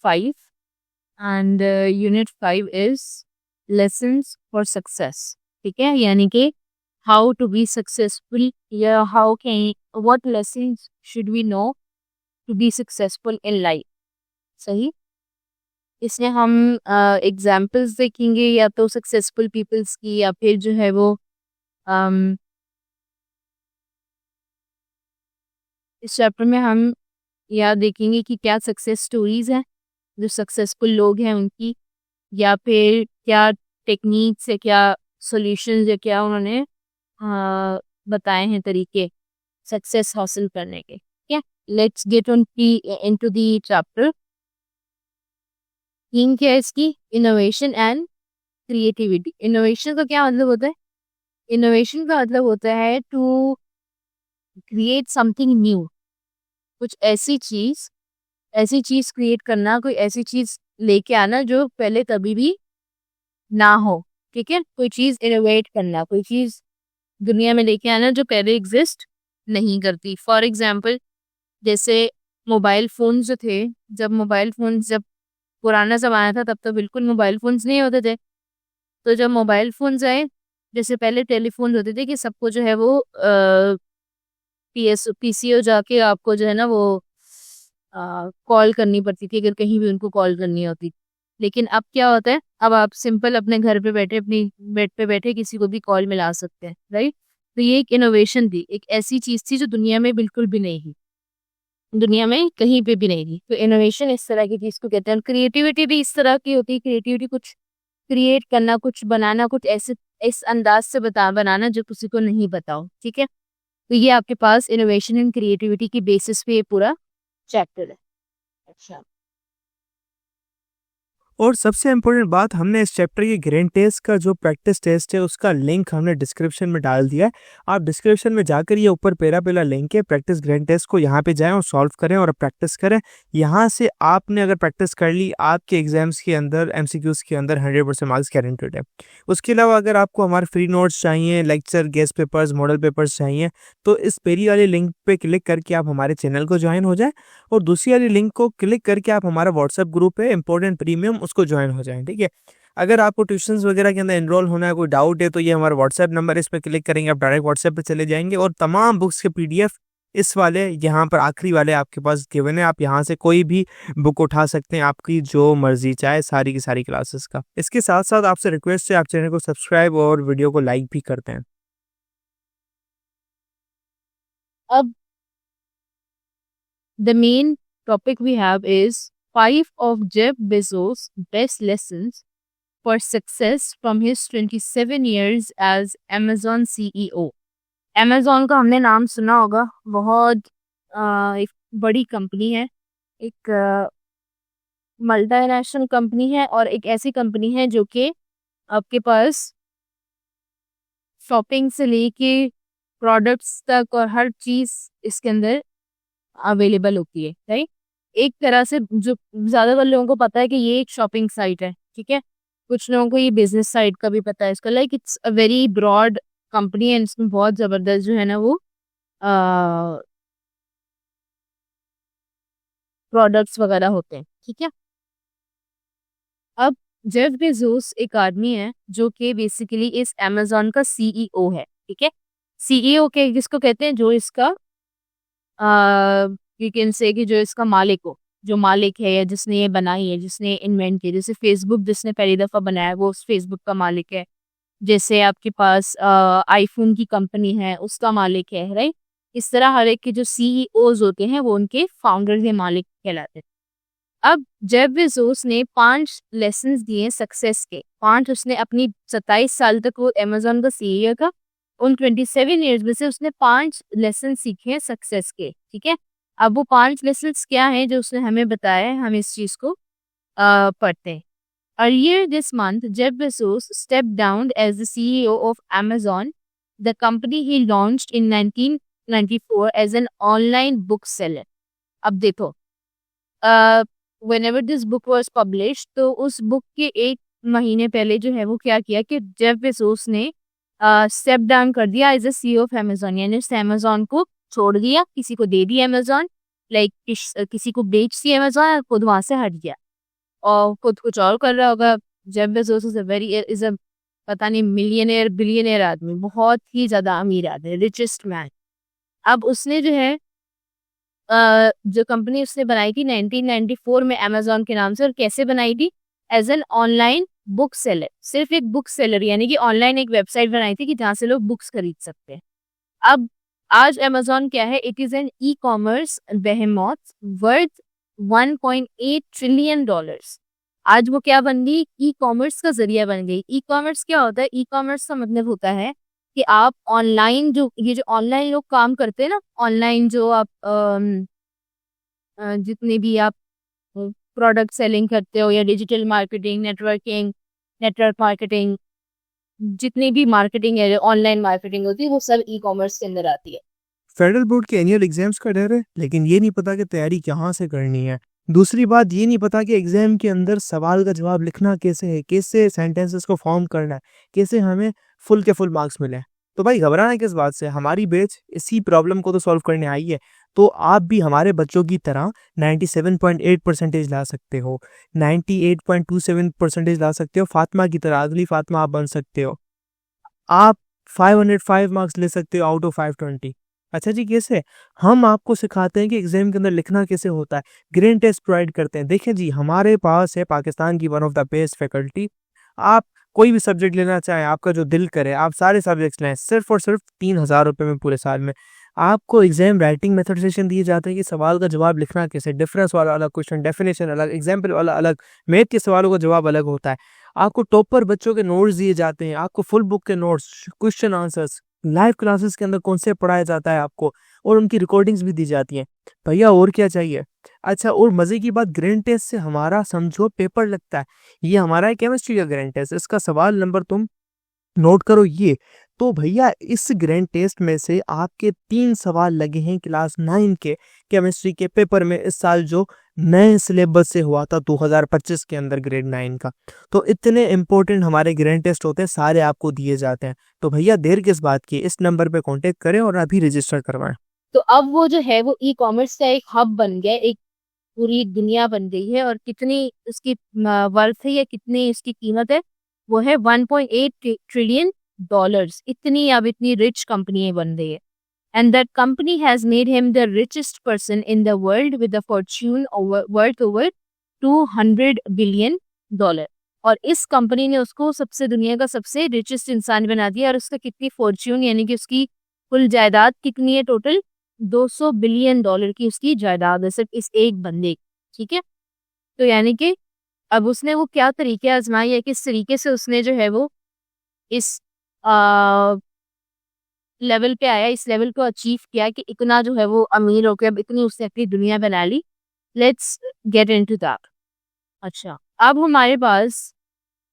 5 and unit 5 is lessons for success. ठीक है, यानी कि how to be successful या what lessons should we know to be successful in life. सही, इसमें हम एग्जाम्पल्स देखेंगे या तो सक्सेसफुल पीपल्स की या फिर जो है वो इस चैप्टर में हम या देखेंगे कि क्या सक्सेस स्टोरीज हैं जो सक्सेसफुल लोग हैं उनकी, या फिर क्या टेक्निक्स या क्या सॉल्यूशंस या क्या उन्होंने बताए हैं तरीके सक्सेस हासिल करने के. क्या, let's get on into the chapter. Theme क्या है इसकी? Innovation and creativity. इनोवेशन का क्या मतलब होता है? इनोवेशन का मतलब होता है टू क्रिएट समथिंग न्यू. कुछ ऐसी चीज क्रिएट करना, कोई ऐसी चीज लेके आना जो पहले कभी भी ना हो. ठीक है, कोई चीज इनोवेट करना, कोई चीज दुनिया में लेके आना जो पहले एग्जिस्ट नहीं करती. फॉर एग्जाम्पल, जैसे मोबाइल फोन जो थे, जब पुराना जमाना था तब तो बिल्कुल मोबाइल फोन्स नहीं होते थे. तो जब मोबाइल फोन्स आए, जैसे पहले टेलीफोन होते थे कि सबको जो है वो पीसीओ जाके आपको जो है ना वो कॉल करनी पड़ती थी अगर कहीं भी उनको कॉल करनी होती. लेकिन अब क्या होता है, अब आप सिंपल अपने घर पे बैठे, अपनी बेड पे बैठे किसी को भी कॉल मिला सकते हैं. राइट. तो ये एक इनोवेशन थी, एक ऐसी चीज थी जो दुनिया में बिल्कुल भी नहीं थी, दुनिया में कहीं पे भी नहीं थी. तो इनोवेशन इस तरह की चीज को कहते हैं. क्रिएटिविटी भी इस तरह की होती है. क्रिएटिविटी कुछ क्रिएट करना, कुछ बनाना, कुछ ऐसे इस अंदाज से बनाना जो किसी को नहीं पता हो. ठीक है, तो ये आपके पास इनोवेशन एंड क्रिएटिविटी की बेसिस पे ये पूरा चैप्टर है. अच्छा, और सबसे इम्पोर्टेंट बात, हमने इस चैप्टर के ग्रैंड टेस्ट का जो प्रैक्टिस टेस्ट है उसका लिंक हमने डिस्क्रिप्शन में डाल दिया है. आप डिस्क्रिप्शन में जाकर ये ऊपर पहला लिंक है प्रैक्टिस ग्रैंड टेस्ट को, यहाँ पे जाएं और सॉल्व करें और प्रैक्टिस करें. यहाँ से आपने अगर प्रैक्टिस कर ली, आपके एग्जाम्स के अंदर MCQs के अंदर 100% मार्क्स गारंटेड है. उसके अलावा अगर आपको हमारे फ्री नोट्स चाहिए, lecture, guest papers, model papers चाहिए, तो इस पहली वाली लिंक पे क्लिक करके आप हमारे चैनल को ज्वाइन हो जाए और दूसरी वाली लिंक को क्लिक करके आप हमारा व्हाट्सएप ग्रुप है इंपॉर्टेंट प्रीमियम, उसको ज्वाइन हो जाएं. ठीक है, अगर आपको ट्यूशंस वगैरह के अंदर एनरोल होना है, कोई डाउट है, तो ये हमारा व्हाट्सएप नंबर है, इस पर क्लिक करेंगे आप डायरेक्ट व्हाट्सएप पे चले जाएंगे और तमाम बुक्स के PDF इस वाले यहाँ पर आखिरी वाले आपके पास गिवन है. आप यहाँ से कोई भी बुक उठा सकते हैं, आपकी जो मर्जी चाहे, सारी की सारी क्लासेस का. इसके साथ साथ आपसे रिक्वेस्ट है, आप चैनल को सब्सक्राइब और वीडियो को लाइक भी करते हैं. अब the main topic we have is 5 of Jeff Bezos' best lessons for success from his 27 years as Amazon CEO. Amazon का हमने नाम सुना होगा, बहुत एक बड़ी कंपनी है, एक मल्टीनेशनल कंपनी है और एक ऐसी कंपनी है जो कि आपके पास शॉपिंग से लेके प्रोडक्ट्स तक और हर चीज इसके अंदर अवेलेबल होती है. राइट. एक तरह से जो ज्यादातर लोगों को पता है कि ये एक शॉपिंग साइट है. ठीक है, कुछ लोगों को ये बिजनेस साइट का भी पता है इसका. Like it's a very broad company and इसमें बहुत जबरदस्त जो है ना वो प्रोडक्ट्स वगैरह होते हैं. ठीक है, अब जेफ बेजोस एक आदमी है जो कि बेसिकली इस अमेजोन का CEO है. ठीक है, CEO के किसको कहते हैं? जो इसका यू कैन से कि जो इसका मालिक हो, जो मालिक है या जिसने ये बनाई है, जिसने इन्वेंट की. जैसे फेसबुक जिसने पहली दफा बनाया वो उस फेसबुक का मालिक है. जैसे आपके पास आईफोन की कंपनी है, उसका मालिक है. राइट. इस तरह हर एक के जो CEOs होते हैं वो उनके फाउंडर के मालिक कहलाते हैं. अब जेफ बेजोस ने 5 लेसन्स दिए सक्सेस के. 5 उसने अपनी 27 साल तक वो अमेजोन का CEO था. उन 27 ईयर्स में से उसने 5 लेसन सीखे हैं सक्सेस के. ठीक है, अब वो 5 लेसन्स क्या हैं जो उसने हमें बताया है, हम इस चीज को पढ़ते हैं. Earlier this month, Jeff Bezos stepped down as the CEO of Amazon, the company he launched in 1994 as an online bookseller. अब देखो, whenever this book was published, तो उस बुक के 1 महीने पहले जो है वो क्या किया कि जेफ बेजोस ने स्टेप डाउन कर दिया as a CEO of Amazon. यानी अमेजोन को छोड़ दिया, किसी को दे दिया अमेजोन, लाइक किसी को बेच दिया अमेजोन और खुद वहां से हट गया. और खुद कुछ और कर रहा होगा। जेफ बेजोस इज अ पता नहीं मिलियनेयर बिलियनेयर आदमी, बहुत ही ज्यादा अमीर आदमी, रिचेस्ट मैन। अब उसने जो है जो कंपनी उसने बनाई थी 1994 में अमेजोन के नाम से, और कैसे बनाई थी? As an online book seller, सिर्फ एक बुक सेलर, यानी कि ऑनलाइन एक वेबसाइट बनाई थी कि जहाँ से लोग बुक्स खरीद सकते हैं। अब आज अमेजोन क्या है? It is an e commerce behemoth worth 1.8 trillion dollars. आज वो क्या बन गई? ई कॉमर्स का जरिया बन गई। ई कॉमर्स क्या होता है? ई कॉमर्स का मतलब होता है कि आप ऑनलाइन जो ऑनलाइन लोग काम करते हैं ना, ऑनलाइन जो आप जितने भी आप प्रोडक्ट सेलिंग करते हो या डिजिटल मार्केटिंग, नेटवर्क मार्केटिंग, जितनी भी मार्केटिंग है, ऑनलाइन मार्केटिंग होती है, वो सब ई कॉमर्स के अंदर आती है। फेडरल बोर्ड के एनुअल एग्जाम्स का डर है, लेकिन ये नहीं पता कि तैयारी कहाँ से करनी है। दूसरी बात ये नहीं पता कि एग्जाम के अंदर सवाल का जवाब लिखना कैसे है, कैसे सेंटेंसेस को फॉर्म करना है, कैसे हमें फुल के फुल मार्क्स मिले। तो भाई घबराना किस बात से, हमारी बैच इसी प्रॉब्लम को तो सॉल्व करने आई है। तो आप भी हमारे बच्चों की तरह 97.8 परसेंटेज ला सकते हो, 98.27 परसेंटेज ला सकते हो, फातिमा की तरह, अगली फातिमा आप बन सकते हो। आप 505 मार्क्स ले सकते हो आउट ऑफ 520। अच्छा जी, कैसे? हम आपको सिखाते हैं कि एग्जाम के अंदर लिखना कैसे होता है, ग्रेड टेस्ट प्रोवाइड करते हैं। देखिए जी, हमारे पास है पाकिस्तान की one of the best faculty. आप कोई भी सब्जेक्ट लेना चाहें, आपका जो दिल करे, आप सारे सब्जेक्ट्स लें, सिर्फ और सिर्फ 3,000 रुपये में पूरे साल में। आपको एग्जाम राइटिंग मेथड सेशन दिए जाते हैं कि सवाल का जवाब लिखना कैसे, डिफरेंस वाला अलग क्वेश्चन, डेफिनेशन अलग, एग्जाम्पल वाला अलग, मैथ के सवालों का जवाब अलग होता है। आपको टॉपर बच्चों के नोट्स दिए जाते हैं, आपको फुल बुक के notes, question answers, live classes के अंदर कॉन्सेप्ट पढ़ाया जाता है आपको, और उनकी रिकॉर्डिंग्स भी दी जाती हैं। भैया और क्या चाहिए? अच्छा, और मजे की बात, ग्रैंड टेस्ट से हमारा समझो पेपर लगता है। ये हमारा है केमिस्ट्री का ग्रैंड टेस्ट, इसका सवाल नंबर तुम नोट करो ये। तो भैया इस ग्रैंड टेस्ट में से आपके 3 सवाल लगे हैं क्लास 9 के केमिस्ट्री के पेपर में, इस साल जो नए सिलेबस से हुआ था 2025 के अंदर ग्रेड 9 का। तो इतने इंपॉर्टेंट हमारे ग्रैंड टेस्ट होते हैं, सारे आपको दिए जाते हैं। तो भैया देर किस बात की, इस नंबर पे कांटेक्ट करें और अभी रजिस्टर करवाएं। तो अब वो जो है वो ई कॉमर्स का एक हब बन गया, एक पूरी दुनिया बन गई है। और कितनी उसकी वर्थ है या कितनी इसकी कीमत है? वो है 1.8 ट्रिलियन डॉलर्स। इतनी अब इतनी रिच कंपनी बन गई है। And that company has made him the richest person in the world with a Fortune worth over 200 billion dollar. और इस कंपनी ने उसको सबसे दुनिया का सबसे रिचेस्ट इंसान बना दिया। और उसका कितनी फॉर्च्यून, यानी कि उसकी कुल जायदाद कितनी है? टोटल 200 बिलियन डॉलर की उसकी जायदाद है, सिर्फ इस एक बंदे की। ठीक है, तो यानी कि अब उसने वो क्या तरीके आजमाए है, किस तरीके से उसने जो है वो इस लेवल पे आया, इस लेवल को अचीव किया कि इतना जो है वो अमीर होकर अब इतनी उसने अपनी दुनिया बना ली। Let's get into that. अच्छा, अब हमारे पास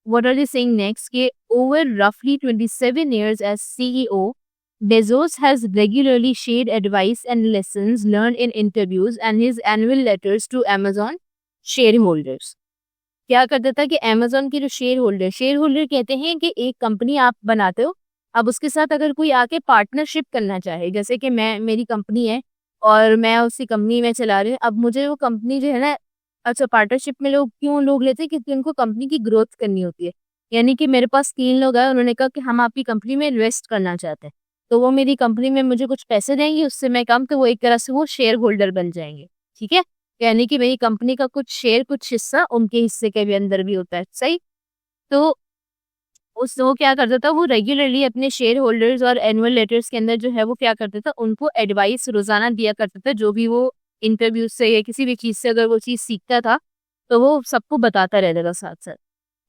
what are they saying next? कि over roughly 27 years as CEO, Bezos has regularly shared advice and lessons learned in interviews and his annual letters to Amazon shareholders. क्या करता था कि Amazon के जो शेयर होल्डर कहते हैं कि एक कंपनी आप बनाते हो, अब उसके साथ अगर कोई आके पार्टनरशिप करना चाहे, जैसे कि मेरी कंपनी है और मैं उसी कंपनी में चला रही हूँ, अब मुझे वो कंपनी जो है ना, अच्छा पार्टनरशिप में लोग लेते हैं क्योंकि उनको कंपनी की ग्रोथ करनी होती है। यानी कि मेरे पास 3 लोग आए, उन्होंने कहा कि हम आपकी कंपनी में इन्वेस्ट करना चाहते हैं, तो वो मेरी कंपनी में मुझे कुछ पैसे देंगे, उससे मैं काम, तो वो एक तरह से वो शेयर होल्डर बन जाएंगे। ठीक है, यानी कि मेरी कंपनी का कुछ शेयर, कुछ हिस्सा उनके हिस्से के भी अंदर भी होता है। सही, तो वो क्या करता था, वो रेगुलरली अपने शेयर होल्डर्स और एनुअल लेटर्स के अंदर जो है वो क्या करता था, उनको एडवाइस रोजाना दिया करता था। जो भी वो इंटरव्यू से या किसी भी चीज से अगर वो चीज सीखता था तो वो सबको बताता रहता था साथ साथ।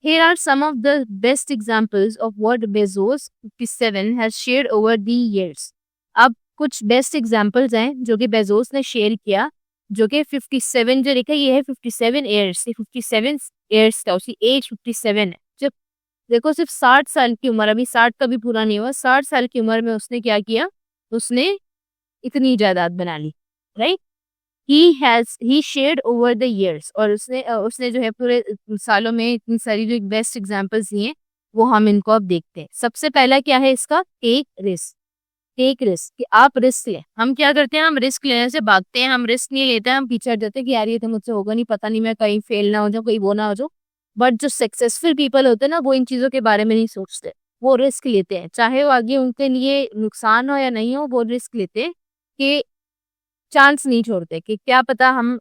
Here are some of the best examples of what Bezos 57 has shared over the years. अब कुछ बेस्ट एग्जाम्पल्स हैं जो कि बेजोस ने शेयर किया, जो कि 57 जो लिखा ये है 57 ईयर्स, 57 ईयर्स का, उसकी एज 57 है। जब देखो सिर्फ 60 साल की उम्र, अभी 60 का भी पूरा नहीं हुआ, 60 साल की उम्र में उसने क्या किया, उसने इतनी जायदाद बना ली। Right, he shared over the years। और उसने जो है पूरे सालों में इतनी सारी जो बेस्ट एग्जांपल्स दिए, वो हम इनको अब देखते हैं। सबसे पहला क्या है इसका, टेक रिस्क। टेक रिस्क, कि आप रिस्क लें। हम क्या करते हैं, हम रिस्क लेने से भागते हैं, हम रिस्क नहीं लेते हैं, हम पीछे हट जाते हैं कि यार ये तो मुझसे होगा नहीं, पता नहीं मैं कहीं फेल ना हो जाऊँ, कहीं वो ना हो जाऊँ। बट जो सक्सेसफुल पीपल होते हैं ना, वो इन चीज़ों के बारे में नहीं सोचते, वो रिस्क लेते हैं, चाहे वो आगे उनके लिए नुकसान हो या नहीं हो, वो रिस्क लेते हैं कि चांस नहीं छोड़ते कि क्या पता हम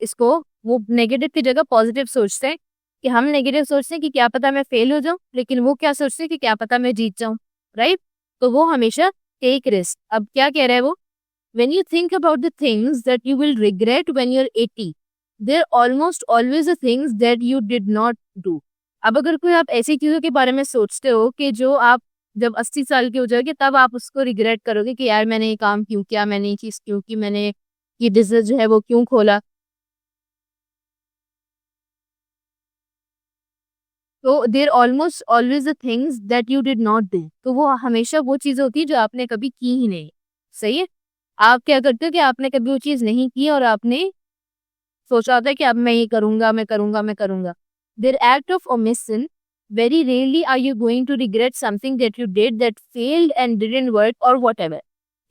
इसको, वो नेगेटिव की जगह पॉजिटिव सोचते हैं कि हम नेगेटिव सोचते हैं कि क्या पता मैं फेल हो जाऊं, लेकिन वो क्या सोचते हैं कि क्या पता मैं जीत जाऊं, राइट। तो वो हमेशा टेक रिस्क। अब क्या कह रहा है वो, when you think about the things that you will regret when you're 80, there almost always the things that you did not do। अब अगर कोई आप ऐसी चीजों के बारे में सोचते हो कि जो आप जब 80 साल के हो जाओगे तब आप उसको रिग्रेट करोगे कि यार मैंने ये काम क्यों किया, मैंने ये चीज क्यों की, मैंने ये बिजनेस जो है वो क्यों खोला। तो there almost always the things that you did not do, तो वो हमेशा वो चीज होती है जो आपने कभी की ही नहीं। सही है। आप क्या करते हो कि आपने कभी वो चीज नहीं की और आपने सोचा होता है कि अब मैं ये करूंगा, मैं करूंगा, मैं करूंगा। There act of omission, very rarely are you going to regret something that you did that failed and didn't work और वट एवर।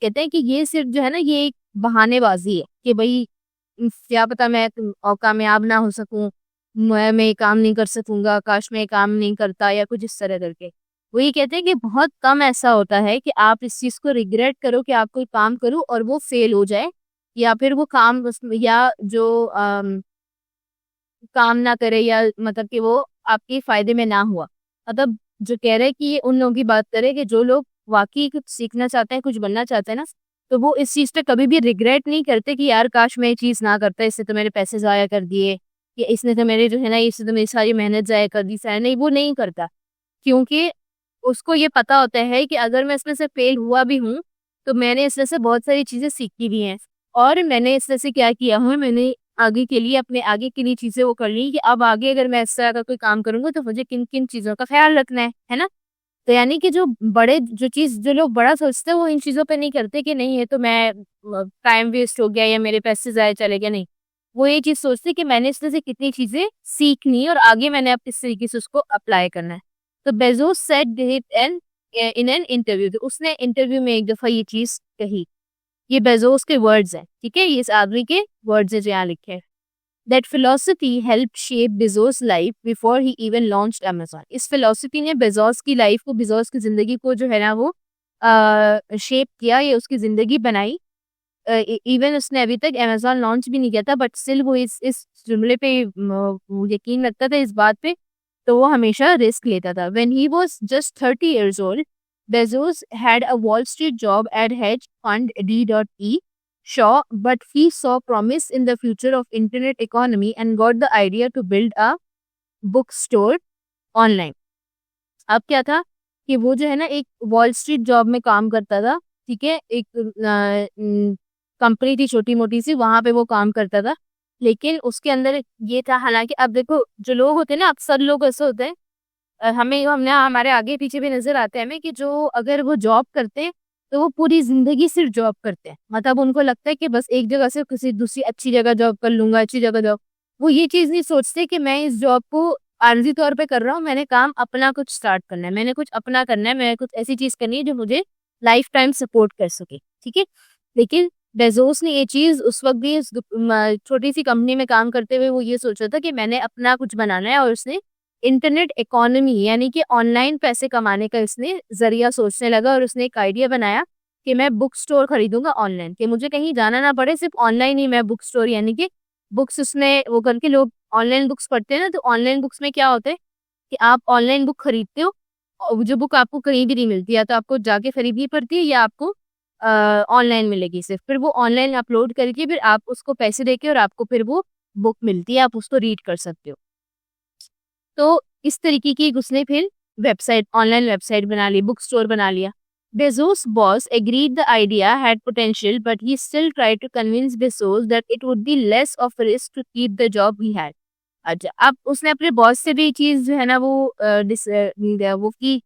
कहते हैं कि ये सिर्फ जो है ना, ये एक बहानेबाजी है कि भाई क्या पता मैं कामयाब ना हो सकूं, मैं ये काम नहीं कर सकूंगा, काश मैं ये काम नहीं करता, या कुछ इस तरह करके। वो ये कहते हैं कि बहुत कम ऐसा होता है कि आप इस चीज को रिग्रेट करो कि आप कोई काम करो और वो फेल हो जाए, या फिर वो काम या जो काम ना करे, या मतलब कि वो आपके फायदे में ना हुआ। मतलब जो कह रहे हैं कि ये उन लोगों की बात करें कि जो लोग वाकई कुछ सीखना चाहते हैं, कुछ बनना चाहते हैं ना, तो वो इस चीज पे कभी भी रिग्रेट नहीं करते कि यार काश मैं ये चीज ना करता, इससे तो मेरे पैसे जाया कर दिए, या इसने तो मेरे जो है ना, इससे तो मेरी सारी मेहनत जाया कर दी, सारा नहीं, वो नहीं करता। क्योंकि उसको ये पता होता है कि अगर मैं इसमें से फेल हुआ भी हूँ, तो मैंने इसमें से बहुत सारी चीजें सीखी भी हैं, और मैंने इसमें से क्या किया हुआ है, मैंने आगे के लिए अपने आगे के लिए चीजें वो कर ली कि अब आगे अगर मैं इस तरह का कोई काम करूंगा तो मुझे किन किन चीजों का ख्याल रखना है ना। तो यानी कि जो बड़े जो चीज जो लोग बड़ा सोचते हैं वो इन चीजों पे नहीं करते कि नहीं ये तो मैं टाइम वेस्ट हो गया या मेरे पैसे जाए चले गए, नहीं। वो ये चीज सोचते कि मैंने इसमें से कितनी चीजें सीखनी और आगे मैंने अब किस तरीके से उसको अप्लाई करना है। तो Bezos said it an in an interview, तो उसने इंटरव्यू में एक दफा ये चीज कही। ये बेजोस के वर्ड्स हैं, ठीक है, ये इस आदमी के वर्ड्स हैं जो यहाँ लिखे हैं। That philosophy helped shape Bezos' life before he even launched Amazon। इस फिलोसफी ने बेजोस की लाइफ को, बेजोस की जिंदगी को जो है ना वो शेप किया, ये उसकी जिंदगी बनाई। इवन उसने अभी तक अमेजोन लॉन्च भी नहीं किया था, बट स्टिल वो इस जुमले पे यकीन रखता था, इस बात पे। तो वो हमेशा रिस्क लेता था। When he was just 30 years old, Bezos had a Wall Street job at hedge fund D.E. Shaw, but he saw promise in the future of internet economy and got the idea to build a bookstore online। अब क्या था कि वो जो है ना एक wall street job में काम करता था, ठीक है, एक कंपनी थी छोटी मोटी सी, वहां पे वो काम करता था। लेकिन उसके अंदर ये था, हालांकि अब देखो जो लोग होते हैं ना, अक्सर लोग ऐसे होते हैं, हमें हमने हमारे आगे पीछे भी नजर आते हैं हमें, कि जो अगर वो जॉब करते हैं तो वो पूरी जिंदगी सिर्फ जॉब करते हैं। मतलब उनको लगता है कि बस एक जगह से किसी दूसरी अच्छी जगह जॉब कर लूंगा, अच्छी जगह जॉब। वो ये चीज नहीं सोचते कि मैं इस जॉब को आर्जी तौर पे कर रहा हूँ, मैंने काम अपना कुछ स्टार्ट करना है, मैंने कुछ अपना करना है, मैंने कुछ ऐसी चीज करनी है जो मुझे लाइफ टाइम सपोर्ट कर सके, ठीक है। लेकिन बेजोस ने ये चीज उस वक्त भी इस छोटी सी कंपनी में काम करते हुए वो ये सोचा था कि मैंने अपना कुछ बनाना है, और उसने इंटरनेट इकोनॉमी यानी कि ऑनलाइन पैसे कमाने का इसने जरिया सोचने लगा, और उसने एक आइडिया बनाया कि मैं बुक स्टोर खरीदूंगा ऑनलाइन, कि मुझे कहीं जाना ना पड़े, सिर्फ ऑनलाइन ही मैं बुक स्टोर, यानी कि बुक्स उसने वो करके, लोग ऑनलाइन बुक्स पढ़ते हैं ना, तो ऑनलाइन बुक्स में क्या होता है कि आप ऑनलाइन बुक खरीदते हो, और जो बुक आपको कहीं भी नहीं मिलती, या तो आपको जाके खरीदनी पड़ती है या आपको ऑनलाइन मिलेगी सिर्फ, फिर वो ऑनलाइन अपलोड करके फिर आप उसको पैसे देके और आपको फिर वो बुक मिलती है, आप उसको रीड कर सकते हो। तो इस तरीके की उसने फिर वेबसाइट, ऑनलाइन वेबसाइट बना ली, बुक स्टोर बना लिया। Bezos' boss agreed the idea had potential, but he still tried to convince Bezos that it would be less of a risk to keep the job he had। अच्छा, अब उसने अपने boss से भी चीज जो है ना वो वो की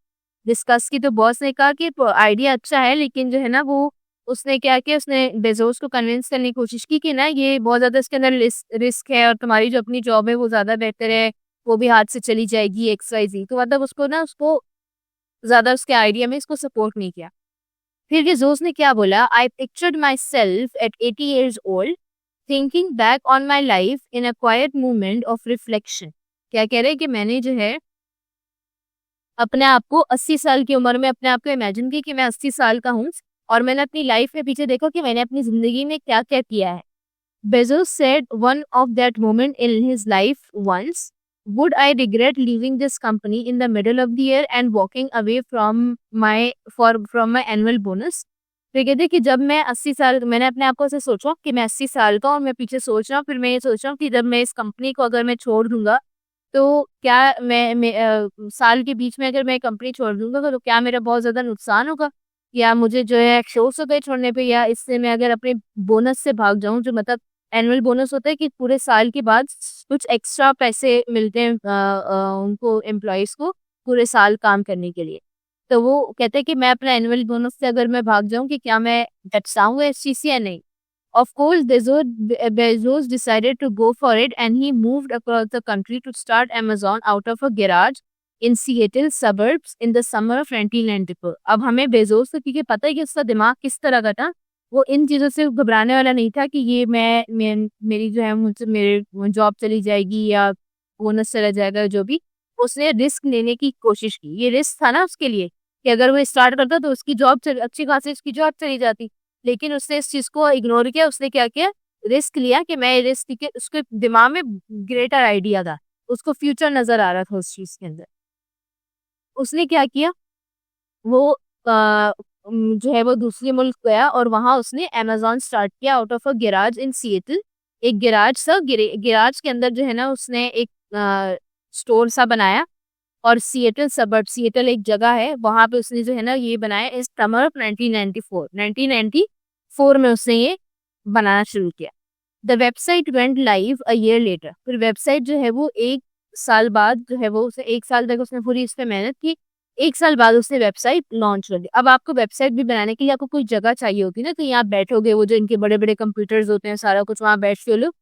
डिस्कस की, तो बॉस ने कहा कि आइडिया अच्छा है, लेकिन जो है ना वो उसने क्या किया, उसने बेजोस को कन्विंस करने की कोशिश की कि ना ये बहुत ज्यादा इसके अंदर रिस्क है, और तुम्हारी जो अपनी जॉब है वो ज्यादा बेहतर है, वो भी हाथ से चली जाएगी, XYZ। तो मतलब उसको ना, उसको ज्यादा उसके आइडिया में इसको सपोर्ट नहीं किया। फिर बेजोस ने क्या बोला, I pictured myself at 80 years old thinking back on my life in a quiet moment of reflection. क्या कह रहे हैं कि मैंने जो है अपने आप को 80 साल की उम्र में अपने आप को इमेजिन की कि मैं 80 साल का हूँ और मैंने अपनी लाइफ में पीछे देखो कि मैंने अपनी जिंदगी में क्या क्या किया है। Bezos said one of that moment in his life once, would I regret leaving this company in the middle of the year and walking away from my annual bonus? तो कहते कि जब मैं 80 साल, मैंने अपने आप को ऐसे सोचा कि मैं 80 साल का और मैं पीछे सोच रहा हूँ, फिर मैं ये सोच रहा हूँ कि जब मैं इस कंपनी को अगर मैं छोड़ दूंगा तो क्या साल के बीच में अगर मैं कंपनी छोड़ दूंगा तो क्या मेरा बहुत ज्यादा नुकसान होगा, या मुझे जो है अफसोस होगा छोड़ने पे, या इससे मैं अगर अपने बोनस से भाग जाऊं, जो मतलब एनुअल बोनस होता है कि पूरे साल के बाद कुछ एक्स्ट्रा पैसे मिलते हैं उनको एम्प्लॉयज को पूरे साल काम करने के लिए। तो वो कहते हैं कि मैं अपना एनुअल बोनस से अगर मैं भाग जाऊं कि क्या मैं बचाऊंगा इस चीज से या नहीं। Of course, Bezos decided to go for it and he moved across the country to start Amazon out of a garage in Seattle suburbs in the summer of 1994। अब हमें बेजोस को क्योंकि पता है कि उसका दिमाग किस तरह का था, वो इन चीज़ों से घबराने वाला नहीं था कि ये मेरी जो है मुझसे मेरे जॉब चली जाएगी या बोनस चला जाएगा, जो भी। उसने रिस्क लेने की कोशिश की। ये रिस्क था ना उसके लिए कि अगर वो स्टार्ट करता तो उसकी जॉब अच्छी खासी उसकी जॉब चली जाती, लेकिन उसने इस चीज को इग्नोर किया। उसने क्या किया, रिस्क लिया कि मैं रिस्क के, उसके दिमाग में ग्रेटर आइडिया था, उसको फ्यूचर नजर आ रहा था उस चीज के अंदर। उसने क्या किया, वो जो है वो दूसरे मुल्क गया और वहां उसने अमेजोन स्टार्ट किया out of a garage in Seattle. एक गैराज सा, गैराज के अंदर जो है ना उसने एक स्टोर सा बनाया। और सिएटल सबर्ब, सिएटल एक जगह है, वहां पे उसने जो है ना ये बनाया इस समर ऑफ 1994 में उसने ये बनाना शुरू किया। The website went live a year later. फिर वेबसाइट जो है वो एक साल बाद जो है वो उसे, एक साल तक उसने पूरी इस पे मेहनत की, एक साल बाद उसने वेबसाइट लॉन्च कर दी। अब आपको वेबसाइट भी बनाने के लिए आपको कोई जगह चाहिए होती है ना, कहीं आप बैठोगे, वो जो इनके बड़े बड़े कंप्यूटर्स होते हैं सारा कुछ वहाँ बैठ के लोग,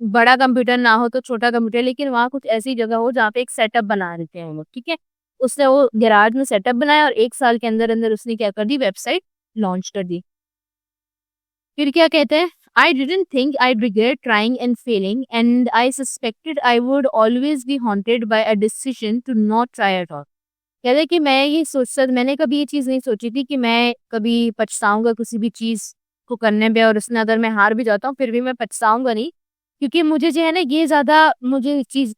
बड़ा कंप्यूटर ना हो तो छोटा कंप्यूटर, लेकिन वहाँ कुछ ऐसी जगह हो जहाँ पे एक सेटअप बना देते हैं वो लोग, ठीक है। उसने वो गैराज में सेटअप बनाया और एक साल के अंदर अंदर उसने क्या कर दी, वेबसाइट लॉन्च कर दी। फिर क्या कहते हैं, I didn't think I regret trying and failing and I suspected I would always be haunted by a decision to not try at all. कहते हैं कि मैं ये मैंने कभी ये चीज़ नहीं सोची थी कि मैं कभी पछताऊंगा किसी भी चीज़ को करने पे, और उसमें अगर मैं हार भी जाता हूँ फिर भी मैं पछताऊंगा नहीं, क्योंकि मुझे जो है ना ये ज़्यादा मुझे चीज़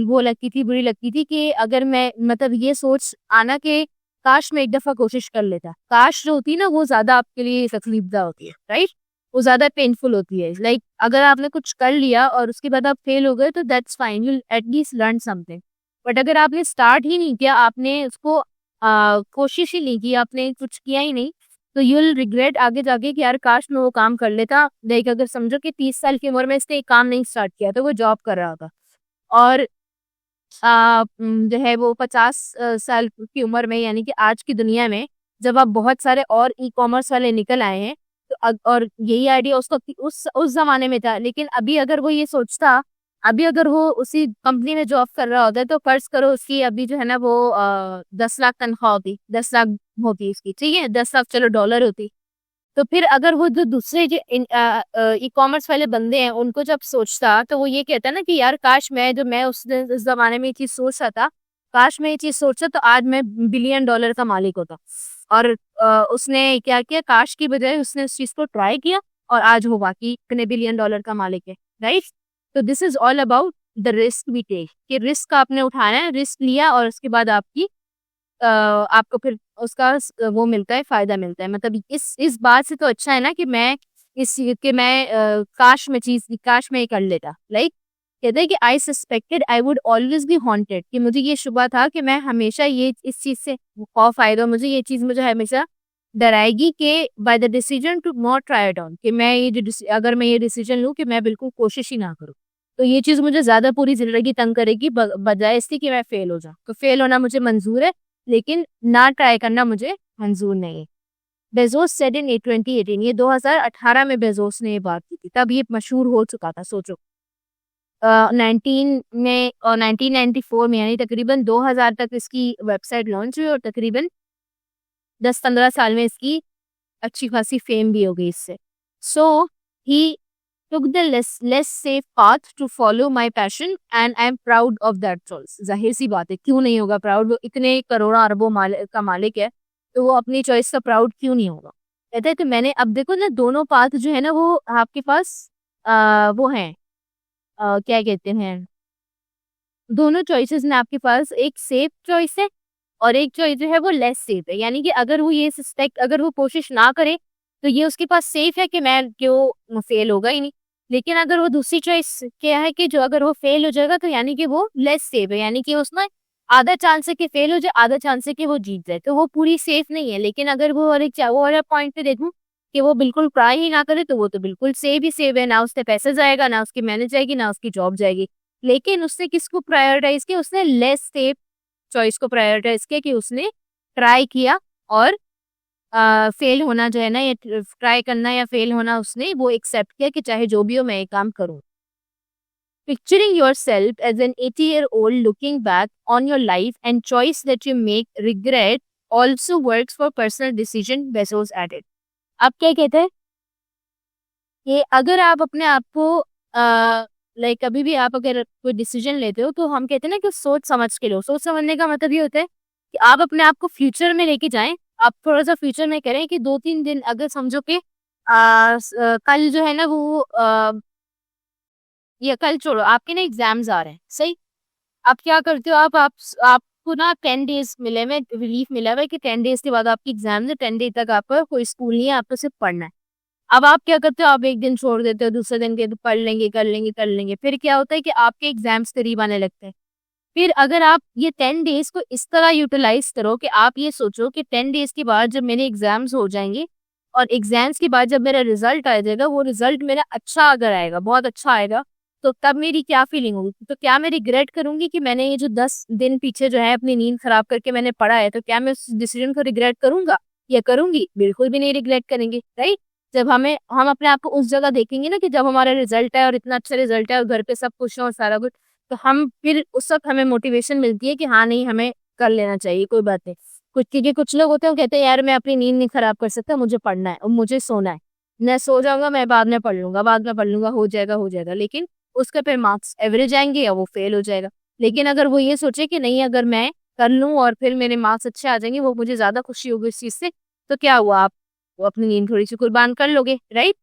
वो लगती थी, बुरी लगती थी कि अगर मैं मतलब ये सोच आना कि काश मैं एक दफ़ा कोशिश कर लेता। काश जो होती है ना वो ज़्यादा आपके लिए तकलीफदा होती है, राइट। वो ज़्यादा पेनफुल होती है। लाइक अगर आपने कुछ कर लिया और उसके बाद आप फेल हो गए तो that's fine, you at least learn something. But अगर आपने स्टार्ट ही नहीं किया, आपने उसको कोशिश ही नहीं की, आपने कुछ किया ही नहीं, तो यू विल रिग्रेट आगे जाके कि यार काश मैं वो काम कर लेता। लाइक अगर समझो कि 30 साल की उम्र में इसने एक काम नहीं स्टार्ट किया तो वो जॉब कर रहा था, और जो है वो 50 साल की उम्र में, यानी कि आज की दुनिया में जब आप बहुत सारे और ई कॉमर्स वाले निकल आए हैं तो और यही आइडिया उसको उस जमाने में था। लेकिन अभी अगर वो ये सोचता, अभी अगर वो उसी कंपनी में जॉब कर रहा होता है तो फर्ज करो उसकी अभी जो है ना वो 10 लाख तनख्वाह होती, 10 लाख होती इसकी, ठीक है, 10 लाख चलो डॉलर होती। तो फिर अगर वो जो दूसरे जो ई कॉमर्स वाले बंदे हैं उनको जब सोचता तो वो ये कहता ना कि यार काश मैं उस जमाने में ये चीज सोच रहा था, काश मैं ये चीज सोचता तो आज मैं बिलियन डॉलर का मालिक होता। और उसने क्या किया, काश की बजाय उसने उस चीज को ट्राई किया और आज वो वाकई इतने बिलियन डॉलर का मालिक है, राइट। तो this is all about the risk we take, कि रिस्क आपने उठाना है, रिस्क लिया और उसके बाद आपको फिर उसका वो मिलता है, फायदा मिलता है। मतलब इस बात से तो अच्छा है ना कि मैं काश मैं ये कर लेता। लाइक कहते हैं कि I suspected I would always be haunted, कि मुझे ये शुबा था कि मैं हमेशा ये इस चीज से खौफ आएगा, मुझे ये चीज मुझे हमेशा डराएगी कि by the decision to not try it on, कि मैं अगर मैं ये डिसीजन लूँ कि मैं बिल्कुल कोशिश ही ना करूँ तो ये चीज मुझे ज्यादा पूरी जिंदगी तंग करेगी बजाय इसकी कि मैं फेल हो जाऊँ। तो फेल होना मुझे मंजूर है लेकिन ना ट्राई करना मुझे मंजूर नहीं है। बेजोस सेड इन 2018, ये 2018 में बेजोस ने ये बात की थी, तब ये मशहूर हो चुका था। सोचो 1994 में, यानी तकरीबन 2000 तक इसकी वेबसाइट लॉन्च हुई और तकरीबन 10-15 साल में इसकी अच्छी खासी फेम भी हो गई इससे। सो ही took the less safe path to follow my passion and I am proud of that choice। जाहिर सी बात है, क्यों नहीं होगा प्राउड, वो इतने करोड़ों अरबों का मालिक है, तो वो अपनी चॉइस का प्राउड क्यों नहीं होगा। कहते हैं कि मैंने अब देखो ना, दोनों पाथ जो है ना वो आपके पास वो हैं, क्या कहते हैं, दोनों चॉइसेस में आपके पास एक सेफ चॉइस है और एक चॉइस जो है वो लेस सेफ है। यानी कि अगर वो ये सस्पेक्ट, अगर वो कोशिश ना करे तो ये उसके पास सेफ है कि मैं क्यों फेल होगा ही नहीं। लेकिन अगर वो दूसरी चॉइस क्या है कि जो अगर वो फेल हो जाएगा तो यानी कि वो लेस सेफ है, यानी कि उसमें आधा चांस है कि फेल हो जाए, आधा चांस है कि वो जीत जाए, तो वो पूरी सेफ नहीं है। लेकिन अगर वो और एक वो वाला पॉइंट पे देखूं कि वो बिल्कुल ट्राई ही ना करे तो वो तो बिल्कुल सेफ ही सेफ है, ना उससे पैसा जाएगा, ना उसकी मेहनत जाएगी, ना उसकी जॉब जाएगी। लेकिन उसने किसको प्रायोरिटाइज किया, उसने लेस सेफ चॉइस को प्रायोरिटाइज किया कि उसने ट्राई किया और फेल होना जो है ना, या ट्राई करना या फेल होना, उसने वो एक्सेप्ट किया कि चाहे जो भी हो मैं ये काम करूँ। Picturing yourself as an 80-year-old looking back on your life and choice that you make regret also works for personal decision, Bezos added। अब क्या कहते हैं कि अगर आप अपने आप को लाइक कभी भी आप अगर कोई डिसीजन लेते हो तो हम कहते हैं ना कि सोच समझ के लो। सोच समझने का मतलब ये होता है कि आप अपने आप को फ्यूचर में लेके जाएं। आप थोड़ा सा फ्यूचर में करें कि 2-3 दिन अगर समझो कि कल जो है ना वो ये कल छोड़ो, आपके ना एग्जाम्स आ रहे हैं, सही। आप क्या करते हो, आपको ना 10 डेज मिले हुए, रिलीफ मिला हुआ है कि 10 डेज के बाद आपकी एग्जाम है, 10 डेज तक आपका कोई स्कूल नहीं है, आपको सिर्फ पढ़ना है। अब आप क्या करते हो, आप एक दिन छोड़ देते हो, दूसरे दिन के तो पढ़ लेंगे, कर लेंगे, कर लेंगे, फिर क्या होता है कि आपके एग्जाम्स करीब आने लगते हैं। फिर अगर आप ये 10 डेज को इस तरह यूटिलाइज करो कि आप ये सोचो कि 10 डेज के बाद जब मेरे एग्जाम्स हो जाएंगे और एग्जाम्स के बाद जब मेरा रिजल्ट आ जाएगा, वो रिजल्ट मेरा अच्छा अगर आएगा, बहुत अच्छा आएगा, तो तब मेरी क्या फीलिंग होगी। तो क्या मैं रिग्रेट करूंगी कि मैंने ये जो 10 दिन पीछे जो है अपनी नींद खराब करके मैंने पढ़ा है, तो क्या मैं उस डिसीजन को रिग्रेट करूंगा या करूंगी? बिल्कुल भी नहीं रिग्रेट करेंगे, राइट। जब हम अपने आप को उस जगह देखेंगे ना कि जब हमारा रिजल्ट है और इतना अच्छा रिजल्ट है और घर पे सब खुश हैं और सारा कुछ, तो हम फिर उस वक्त हमें मोटिवेशन मिलती है कि हाँ नहीं, हमें कर लेना चाहिए, कोई बात नहीं। कुछ क्योंकि कुछ लोग होते हैं, वो कहते हैं यार मैं अपनी नींद नहीं खराब कर सकता, मुझे पढ़ना है और मुझे सोना है, मैं सो जाऊंगा, मैं बाद में पढ़ लूंगा, बाद में पढ़ लूंगा, हो जाएगा हो जाएगा। लेकिन उसके फिर मार्क्स एवरेज आएंगे या वो फेल हो जाएगा। लेकिन अगर वो ये सोचे कि नहीं, अगर मैं कर लूँ और फिर मेरे मार्क्स अच्छे आ जाएंगे, वो मुझे ज्यादा खुशी होगी इस चीज से, तो क्या हुआ, आप वो अपनी नींद थोड़ी सी कुर्बान कर लोगे, राइट।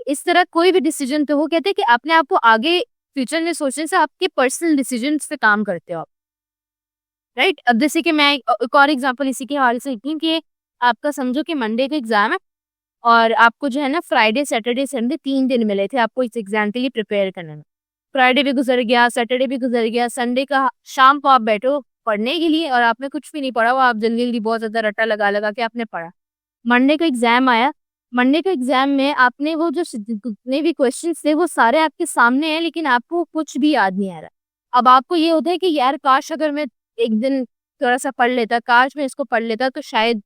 इस तरह कोई भी डिसीजन, तो वो कहते हैं कि अपने आप को आगे फ्यूचर में सोचने से आपके पर्सनल डिसीजन से काम करते हो आप, राइट। अब जैसे कि मैं एक और एग्जांपल इसी के हवाले से लिखती हूँ कि आपका समझो कि मंडे का एग्जाम है और आपको जो है ना फ्राइडे सैटरडे संडे 3 दिन मिले थे आपको इस एग्जाम के लिए प्रिपेयर करने में। फ्राइडे भी गुजर गया, सैटरडे भी गुजर गया, संडे का शाम को आप बैठो पढ़ने के लिए और आपने कुछ भी नहीं पढ़ा, वो आप जल्दी जल्दी बहुत ज्यादा रट्टा लगा लगा के आपने पढ़ा। मंडे का एग्जाम आया, मंडे के एग्जाम में आपने वो जो जितने भी क्वेश्चन थे वो सारे आपके सामने हैं, लेकिन आपको कुछ भी याद नहीं आ रहा। अब आपको ये होता है कि यार काश अगर मैं एक दिन थोड़ा सा पढ़ लेता, काश मैं इसको पढ़ लेता तो शायद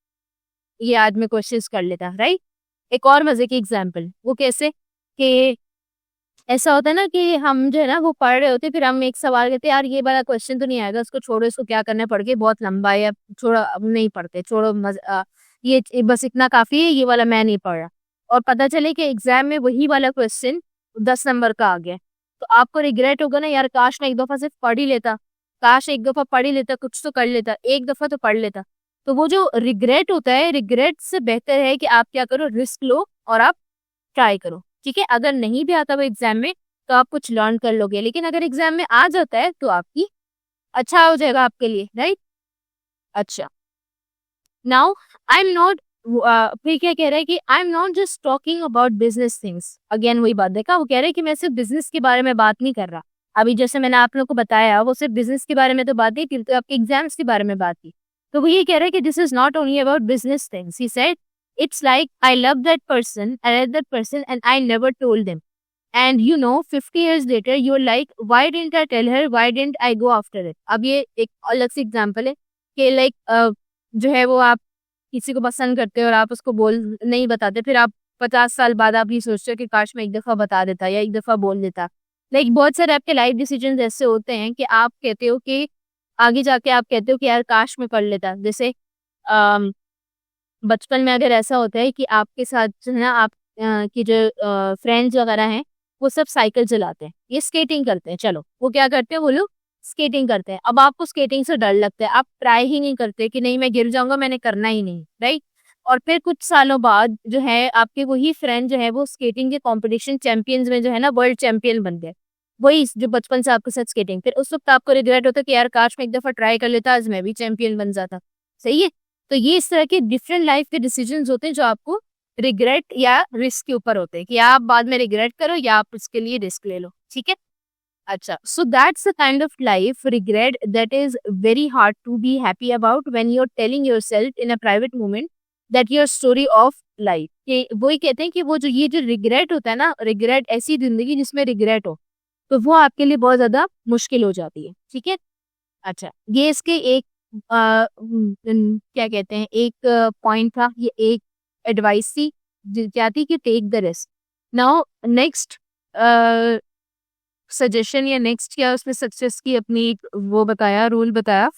ये आज मैं कोशिश कर लेता, राइट। एक और मजे की एग्जाम्पल, वो कैसे कि ऐसा होता है ना कि हम जो है ना वो पढ़ रहे होते, फिर हम एक सवाल कहते हैं यार ये वाला क्वेश्चन तो नहीं आएगा, उसको छोड़ो, इसको क्या करना पड़ के बहुत लंबा है, या छोड़ो अब नहीं पढ़ते, छोड़ो ये बस इतना काफी है, ये वाला मैं नहीं पढ़ रहा। और पता चले कि एग्जाम में वही वाला क्वेश्चन 10 नंबर का आ गया, तो आपको रिग्रेट होगा ना, यार काश मैं एक दफा सिर्फ पढ़ ही लेता, काश एक दफा पढ़ ही लेता, कुछ तो कर लेता, एक दफा तो पढ़ लेता। तो वो जो रिग्रेट होता है, रिग्रेट से बेहतर है कि आप क्या करो, रिस्क लो और आप ट्राई करो, ठीक है। अगर नहीं भी आता वो एग्जाम में तो आप कुछ लर्न कर लोगे, लेकिन अगर एग्जाम में आ जाता है तो आपकी अच्छा हो जाएगा आपके लिए, राइट। अच्छा, नाउ आई एम नॉट, फिर क्या कह रहा है कि I am not just talking about business things. Again वही बात देखा, वो कह रहा है कि मैं सिर्फ बिजनेस के बारे में बात नहीं कर रहा। अभी जैसे मैंने आप लोगों को बताया, वो सिर्फ बिजनेस के बारे में तो बात नहीं की, तो आपके एग्जाम्स के बारे में बात की। तो वो ये कह रहा है कि this is not only about business things, he said it's like I love that person, I love that person and I never told them. And 50 years later, you're like, why didn't I tell her? Why didn't I go after it? अब ये एक अलग सी example है कि like जो है वो आप किसी को पसंद करते हो और आप उसको बोल नहीं बताते, फिर आप 50 साल बाद आप ये सोचते हो कि काश मैं एक दफा बता देता या एक दफा बोल देता। लाइक बहुत सारे आपके लाइफ डिसीजन ऐसे होते हैं कि आप कहते हो कि आगे जाके आप कहते हो कि यार काश मैं कर लेता। जैसे बचपन में अगर ऐसा होता है कि आपके साथ जो है ना आप की जो फ्रेंड्स वगैरह हैं वो सब साइकिल चलाते हैं, ये स्केटिंग करते हैं, चलो वो क्या करते हैं, वो लोग स्केटिंग करते हैं। अब आपको स्केटिंग से डर लगता है, आप ट्राई ही नहीं करते कि नहीं मैं गिर जाऊंगा, मैंने करना ही नहीं, राइट। और फिर कुछ सालों बाद जो है आपके वही फ्रेंड जो है वो स्केटिंग के कंपटीशन चैंपियंस में जो है ना वर्ल्ड चैंपियन बन गए, वही जो बचपन से आपके साथ स्केटिंग। फिर उस वक्त आपको रिग्रेट होता है कि यार काश मैं एक दफा ट्राई कर लेता, आज मैं भी चैंपियन बन जाता। सही है। तो ये इस तरह के डिफरेंट लाइफ के डिसीजंस होते हैं जो आपको रिग्रेट या रिस्क के ऊपर होते हैं कि आप बाद में रिग्रेट करो या आप इसके लिए रिस्क ले लो, ठीक है। अच्छा, so that's the kind of life regret that is very hard to be happy about when you are telling yourself in a private moment that your story of life. ये वही कहते हैं कि वो जो ये जो रिग्रेट होता है ना, रिग्रेट, ऐसी जिंदगी जिसमें रिग्रेट हो तो वो आपके लिए बहुत ज्यादा मुश्किल हो जाती है, ठीक है। अच्छा, ये इसके एक क्या कहते हैं, एक पॉइंट था, ये एक एडवाइस थी क्या थी कि take the risk. Now next suggestion या नेक्स्ट क्या उसने सक्सेस की अपनी एक वो बताया, रूल बताया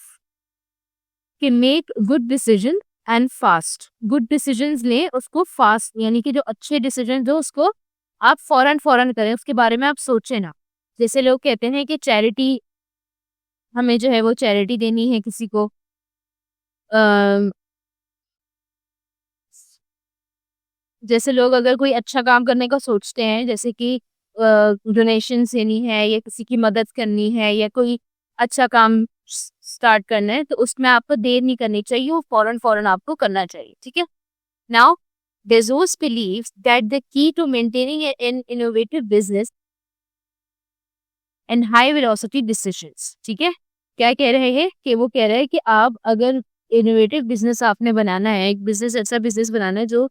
कि make good decision and fast. Good decisions लें, उसको फास्ट, यानी कि जो अच्छे डिसीजन हो उसको आप फौरन फौरन करें, उसके बारे में आप सोचें ना। जैसे लोग कहते हैं कि चैरिटी, हमें जो है वो चैरिटी देनी है किसी को, जैसे लोग अगर कोई अच्छा काम करने का सोचते हैं, जैसे कि डोनेशन देनी है या किसी की मदद करनी है या कोई अच्छा काम स्टार्ट करना है, तो उसमें आपको देर नहीं करनी चाहिए, वो फौरन फौरन आपको करना चाहिए, ठीक है। Now Bezos believes that the key to maintaining an innovative business and high velocity decisions, ठीक है। क्या कह रहे हैं कि वो कह रहे हैं कि आप अगर इनोवेटिव बिजनेस आपने बनाना है, एक बिजनेस ऐसा बिजनेस बनाना है जो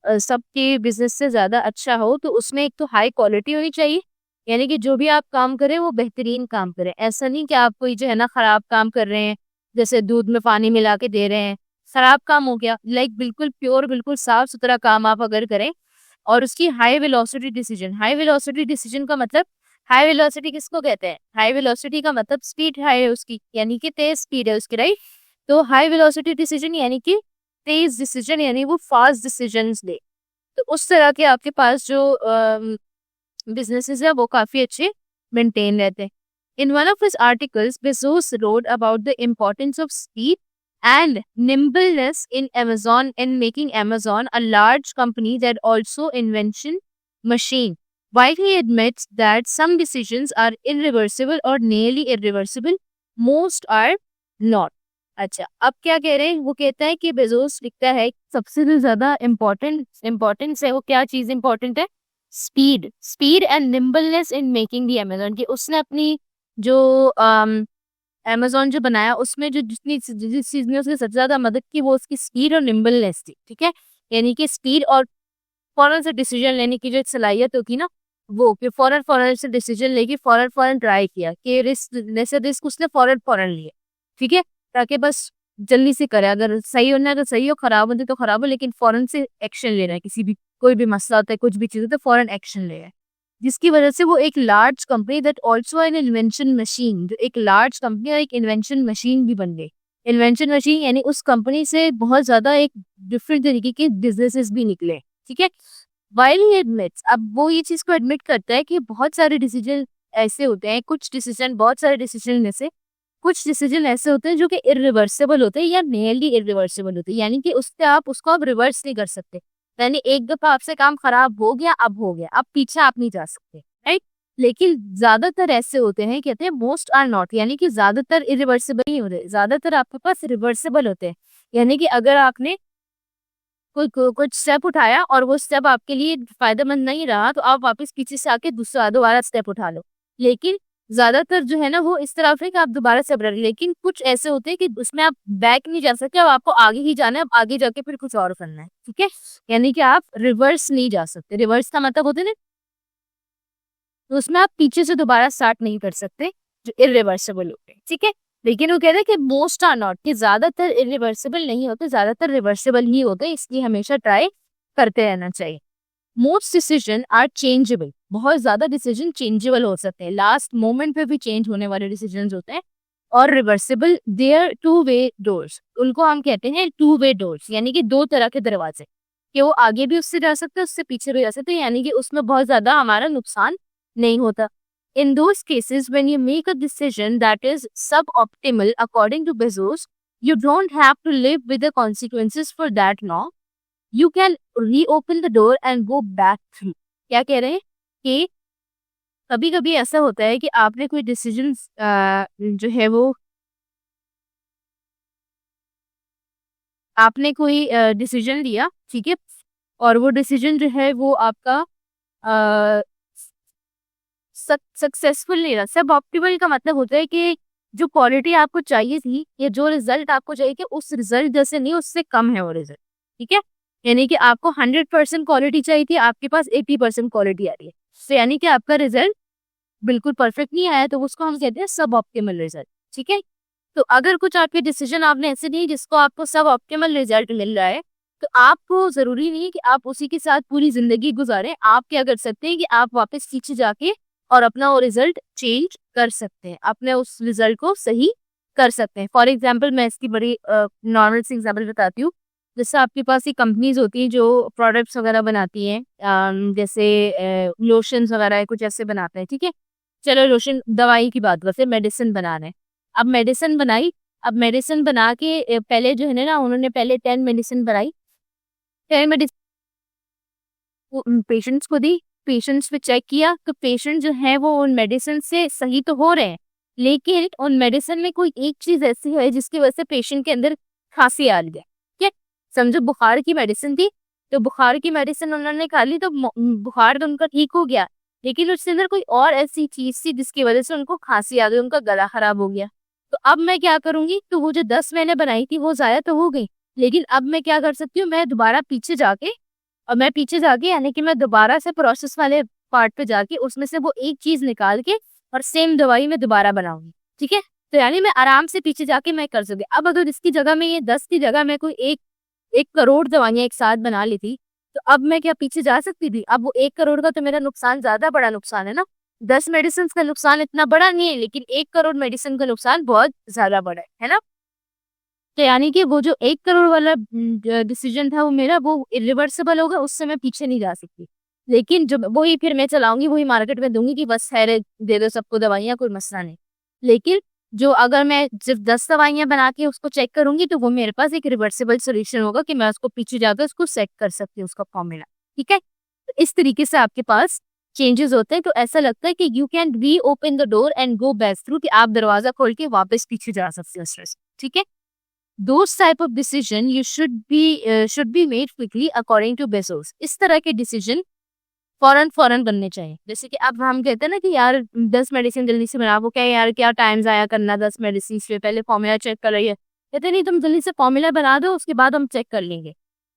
सबके बिजनेस से ज्यादा अच्छा हो, तो उसमें एक तो हाई क्वालिटी होनी चाहिए, यानी कि जो भी आप काम करें वो बेहतरीन काम करें। ऐसा नहीं कि आप कोई जो है ना खराब काम कर रहे हैं, जैसे दूध में पानी मिला के दे रहे हैं, खराब काम हो गया। लाइक बिल्कुल प्योर, बिल्कुल साफ सुथरा काम आप अगर करें, और उसकी high velocity decision. High velocity decision का मतलब, हाई वेलोसिटी किसको कहते हैं, हाई वेलोसिटी का मतलब स्पीड हाई है उसकी, यानी कि तेज स्पीड है उसकी, राइट। तो हाई वेलोसिटी डिसीजन यानी कि तेज डिसीजन, यानी वो फास्ट डिसीजंस ले। तो उस तरह के आपके पास जो बिजनेसेस है वो काफी अच्छे मेंटेन रहते हैं। In one of his articles Bezos wrote about the importance of speed and nimbleness in Amazon and making Amazon a large company that also invention machine. While he admits that some decisions are irreversible or nearly irreversible, most are not. अच्छा, अब क्या कह रहे हैं, वो कहता है कि बेजोस लिखता है सबसे जो ज्यादा इम्पोर्टेंस है, वो क्या चीज इम्पोर्टेंट है, speed. Speed and निम्बलनेस in making the Amazon, की उसने अपनी जो अमेजोन जो बनाया उसमें जो जिस चीज ने उसकी सबसे ज्यादा मदद की वो उसकी स्पीड और निम्बलनेस थी, ठीक है। यानी कि स्पीड और फौरन से डिसीजन लेने की जो सलाहियत होती ना, वो कि फौरन फौरन से डिसीजन लेके फौरन फौरन ट्राई किया कि रिस्क उसने फौरन फौरन लिया, ठीक है, ताकि बस जल्दी से करे, अगर सही होना है तो सही हो, खराब होता है तो खराब हो, लेकिन फौरन से एक्शन लेना है। किसी भी कोई भी मसला होता है, कुछ भी चीज होता है, फौरन एक्शन ले है, जिसकी वजह से वो एक large company that also an invention machine, जो एक लार्ज कंपनी और एक इन्वेंशन मशीन भी बन गई। इन्वेंशन मशीन यानी उस कंपनी से बहुत ज्यादा एक डिफरेंट तरीके के बिजनेसेस भी निकले, ठीक है। वाइल ही एडमिट्स, अब वो ये चीज को एडमिट करता है कि बहुत सारे डिसीजन ऐसे होते हैं, कुछ डिसीजन, बहुत सारे डिसीजन में से कुछ डिसीजन ऐसे होते हैं जो कि इरिवर्सिबल होते हैं या नियरली इरिवर्सिबल होते हैं, यानी कि उससे आप उसको अब रिवर्स नहीं कर सकते। यानी एक दफा आपसे काम खराब हो गया, अब हो गया, अब पीछे आप नहीं जा सकते, राइट। लेकिन ज्यादातर ऐसे होते हैं, कहते हैं मोस्ट आर नॉट, यानी कि ज्यादातर इरिवर्सिबल नहीं होते, ज्यादातर आपके पास रिवर्सिबल होते हैं। यानी कि अगर आपने कुछ स्टेप उठाया और वो स्टेप आपके लिए फायदेमंद नहीं रहा, तो आप वापस पीछे से आके दोबारा स्टेप उठा लो। लेकिन ज्यादातर जो है ना वो इस तरफ है कि आप दोबारा स्टेप उठा, लेकिन कुछ ऐसे होते हैं कि उसमें आप बैक नहीं जा सकते, अब आपको आगे ही जाना है, अब आगे जाके फिर कुछ और करना है, ठीक है। यानी कि आप रिवर्स नहीं जा सकते, रिवर्स का मतलब होता है ना, तो उसमें आप पीछे से दोबारा स्टार्ट नहीं कर सकते, जो इरिवर्सिबल होते हैं, ठीक है। लेकिन वो कहते हैं कि मोस्ट आर नॉट, कि ज्यादातर इरिवर्सिबल नहीं होते, ज्यादातर रिवर्सिबल ही होते, इसलिए हमेशा ट्राई करते रहना चाहिए। मोस्ट डिसीजन आर चेंजेबल, बहुत ज्यादा डिसीजन चेंजेबल हो सकते हैं, लास्ट मोमेंट पे भी चेंज होने वाले डिसीजन होते हैं। और reversible, they are two way doors, उनको हम कहते हैं टू वे डोर्स, यानी कि दो तरह के दरवाजे, कि वो आगे भी उससे जा सकते हैं, उससे पीछे भी जा सकते हैं, यानी कि उसमें बहुत ज्यादा हमारा नुकसान नहीं होता. In those cases, when you make a decision that is suboptimal according to Bezos, you don't have to live with the consequences for that now. You can reopen the door and go back through. क्या कह रहे हैं कि कभी कभी ऐसा होता है कि आपने कोई डिसीजन जो है वो आपने कोई डिसीजन लिया, ठीक है, और वो डिसीजन जो है वो आपका सक्सेसफुल नहीं रहा. सब ऑप्टिमल का मतलब होता है कि जो क्वालिटी आपको चाहिए थी या जो रिजल्ट आपको चाहिए कि उस रिजल्ट जैसे नहीं, उससे कम है वो रिजल्ट, ठीक है. यानी कि आपको 100% क्वालिटी चाहिए थी, आपके पास 80% क्वालिटी आ रही है, तो यानी कि आपका रिजल्ट बिल्कुल परफेक्ट नहीं आया, तो उसको हम कहते हैं सब ऑप्टिमल रिजल्ट, ठीक है. तो अगर कुछ आपके डिसीजन आपने ऐसे नहीं जिसको आपको सब ऑप्टिमल रिजल्ट मिल रहा है, तो आपको जरूरी नहीं है कि आप उसी के साथ पूरी जिंदगी गुजारें. आप क्या कर सकते हैं कि आप वापस पीछे जाके और अपना वो रिजल्ट चेंज कर सकते हैं, अपने उस रिजल्ट को सही कर सकते हैं. फॉर एग्जाम्पल मैं इसकी बड़ी नॉर्मल सी एग्जाम्पल बताती हूँ. जैसे आपके पास ये कंपनीज होती हैं जो प्रोडक्ट्स वगैरह बनाती हैं, जैसे लोशंस वगैरह कुछ ऐसे बनाते हैं, ठीक है. चलो लोशन, दवाई की बात करते हैं, मेडिसिन बना रहे हैं. अब मेडिसिन बनाई, अब मेडिसिन बना के पहले जो है ना, उन्होंने पहले 10 मेडिसिन बनाई, 10 मेडिसिन पेशेंट्स को दी, पेशेंट्स पे चेक किया तो पेशेंट जो है वो उन मेडिसिन से सही तो हो रहे हैं, लेकिन उन मेडिसिन में कोई एक चीज ऐसी है जिसकी वजह से पेशेंट के अंदर खांसी आ रही है. ठीक है, समझो बुखार की मेडिसिन थी, तो बुखार की मेडिसिन उन्होंने खा ली तो बुखार तो उनका ठीक हो गया, लेकिन उसके अंदर कोई और ऐसी चीज थी जिसकी वजह से उनको खांसी आ गई, उनका गला खराब हो गया. तो अब मैं क्या करूंगी, तो वो जो 10 मैंने बनाई थी वो जाया तो हो गई, लेकिन अब मैं क्या कर सकती हूँ, मैं दोबारा पीछे जाके, और मैं पीछे जाके यानी कि मैं दोबारा से प्रोसेस वाले पार्ट पे जाके उसमें से वो एक चीज निकाल के और सेम दवाई में दोबारा बनाऊंगी. ठीक है, तो यानी मैं आराम से पीछे जाके मैं कर सकती. अब अगर इसकी जगह में ये 10 की जगह मैं कोई 1 करोड़ दवाइयां एक साथ बना ली थी, तो अब मैं क्या पीछे जा सकती थी? अब वो 1 करोड़ का तो मेरा नुकसान ज्यादा बड़ा नुकसान है ना. 10 मेडिसिन का नुकसान इतना बड़ा नहीं है, लेकिन 1 करोड़ मेडिसिन का नुकसान बहुत ज्यादा बड़ा है ना. तो यानी कि वो जो 1 करोड़ वाला डिसीजन था वो मेरा, वो इरिवर्सिबल होगा, उससे मैं पीछे नहीं जा सकती. लेकिन जब वही फिर मैं चलाऊंगी, वही मार्केट में दूंगी कि बस है रे, दे दो सबको दवाइयाँ, कोई मसला नहीं. लेकिन जो अगर मैं सिर्फ 10 दवाइयाँ बना के उसको चेक करूंगी, तो वो मेरे पास एक रिवर्सिबल सोल्यूशन होगा कि मैं उसको पीछे जाकर उसको सेट कर सकती हूँ, उसका फॉर्मूला. ठीक है, तो इस तरीके से आपके पास चेंजेस होते हैं. तो ऐसा लगता है कि यू कैन री open the door and go back through, कि आप दरवाजा खोल के वापस पीछे जा सकते हो. ठीक है, those type of decision you should be made quickly according to Bezos. इस तरह के डिसीजन फौरन बनने चाहिए. जैसे कि अब हम कहते हैं ना कि यार 10 मेडिसिन जल्दी से बना, वो क्या यार क्या टाइम जाया करना 10 मेडिसिन पे, पहले फॉर्मूला चेक कर रही है. कहते नहीं, तुम जल्दी से फॉर्मूला बना दो, उसके बाद हम चेक कर लेंगे.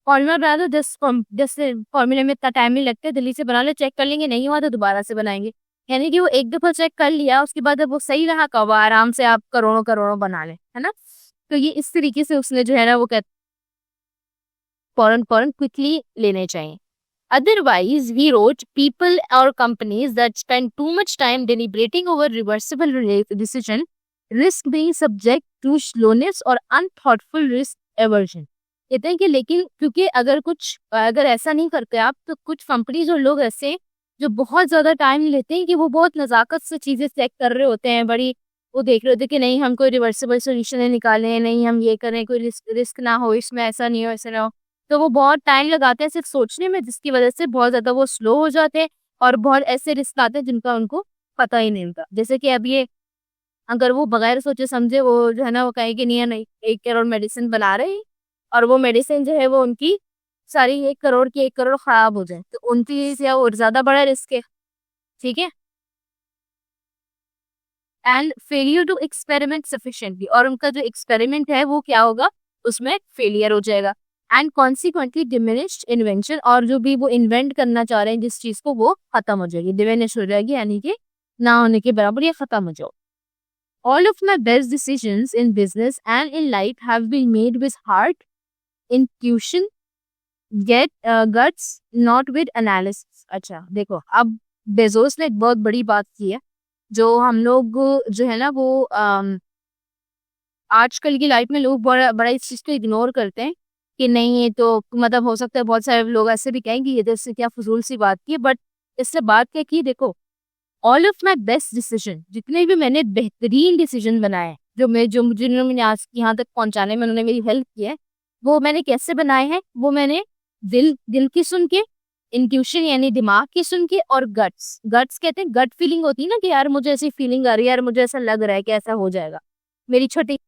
फॉर्मूला बना दो, 10 फॉर्मूले में इतना टाइम नहीं लगता, जल्दी से बना लो, चेक कर लेंगे, नहीं हुआ तो दोबारा से बनाएंगे. यानी कि वो एक दफा चेक कर लिया, उसके बाद अब वो सही रहा कब, आराम से आप करोड़ों करोड़ों बना ले, है ना. तो ये इस तरीके से उसने जो है ना वो कहते फौरन क्विकली लेने चाहिए. अदरवाइज वी रोट पीपल और companies that spend too much time deliberating over reversible decision risk being subject to slowness और अनथॉटफुल रिस्क एवर्जन. कहते हैं कि लेकिन क्योंकि अगर ऐसा नहीं करते आप, तो कुछ कंपनीज और लोग ऐसे जो बहुत ज्यादा टाइम लेते हैं कि वो बहुत नजाकत से चीजें चेक कर रहे होते हैं, बड़ी वो देख रहे होते कि नहीं हम कोई रिवर्सिबल सोल्यूशन निकालें, नहीं हम ये करें, कोई रिस्क ना हो इसमें, ऐसा नहीं हो ऐसा ना हो. तो वो बहुत टाइम लगाते हैं सिर्फ सोचने में, जिसकी वजह से बहुत ज्यादा वो स्लो हो जाते हैं और बहुत ऐसे रिस्क आते हैं जिनका उनको पता ही नहीं होता. जैसे कि अब ये अगर वो बगैर सोचे समझे वो जो है ना वो कहे कि नहीं 1 करोड़ मेडिसिन बना रहे हैं, और वो मेडिसिन जो है वो उनकी सारी 1 करोड़ खराब हो जाए, तो उनकी या और ज्यादा बड़ा रिस्क है. ठीक है, and failure to experiment sufficiently, और उनका जो एक्सपेरिमेंट है वो क्या होगा, उसमें फेलियर हो जाएगा. एंड कॉन्सिक्वेंटली डिमिनिश्ड इन्वेंशन, और जो भी वो इन्वेंट करना चाह रहे हैं जिस चीज को, वो खत्म हो जाएगी, डिमिनिश हो जाएगी, यानी कि ना होने के बराबर, ये खत्म हो जाओ. All of my best decisions in business and in life have been made with heart, intuition, guts, not with analysis. अच्छा देखो, अब बेजोस ने एक बहुत बड़ी बात की है, जो हम लोग जो है ना वो आजकल की लाइफ में लोग बड़ा बड़ा इस चीज़ को इग्नोर करते हैं कि नहीं ये तो मतलब हो सकता है बहुत सारे लोग ऐसे भी कहें कि ये तो इससे क्या फजूल सी बात की है, बट इससे बात क्या की, देखो all of my best decision, जितने भी मैंने बेहतरीन डिसीजन बनाए जो जिन्होंने मैंने आज यहाँ तक पहुंचाने में उन्होंने मेरी हेल्प की है, वो मैंने कैसे बनाए हैं, वो मैंने दिल दिल की सुन के, इंट्यूशन यानी दिमाग की सुन के, और गट्स गट्स कहते हैं, गट फीलिंग होती है ना कि यार मुझे ऐसी फीलिंग आ रही है, यार मुझे ऐसा लग रहा है कि ऐसा हो जाएगा, मेरी छोटी,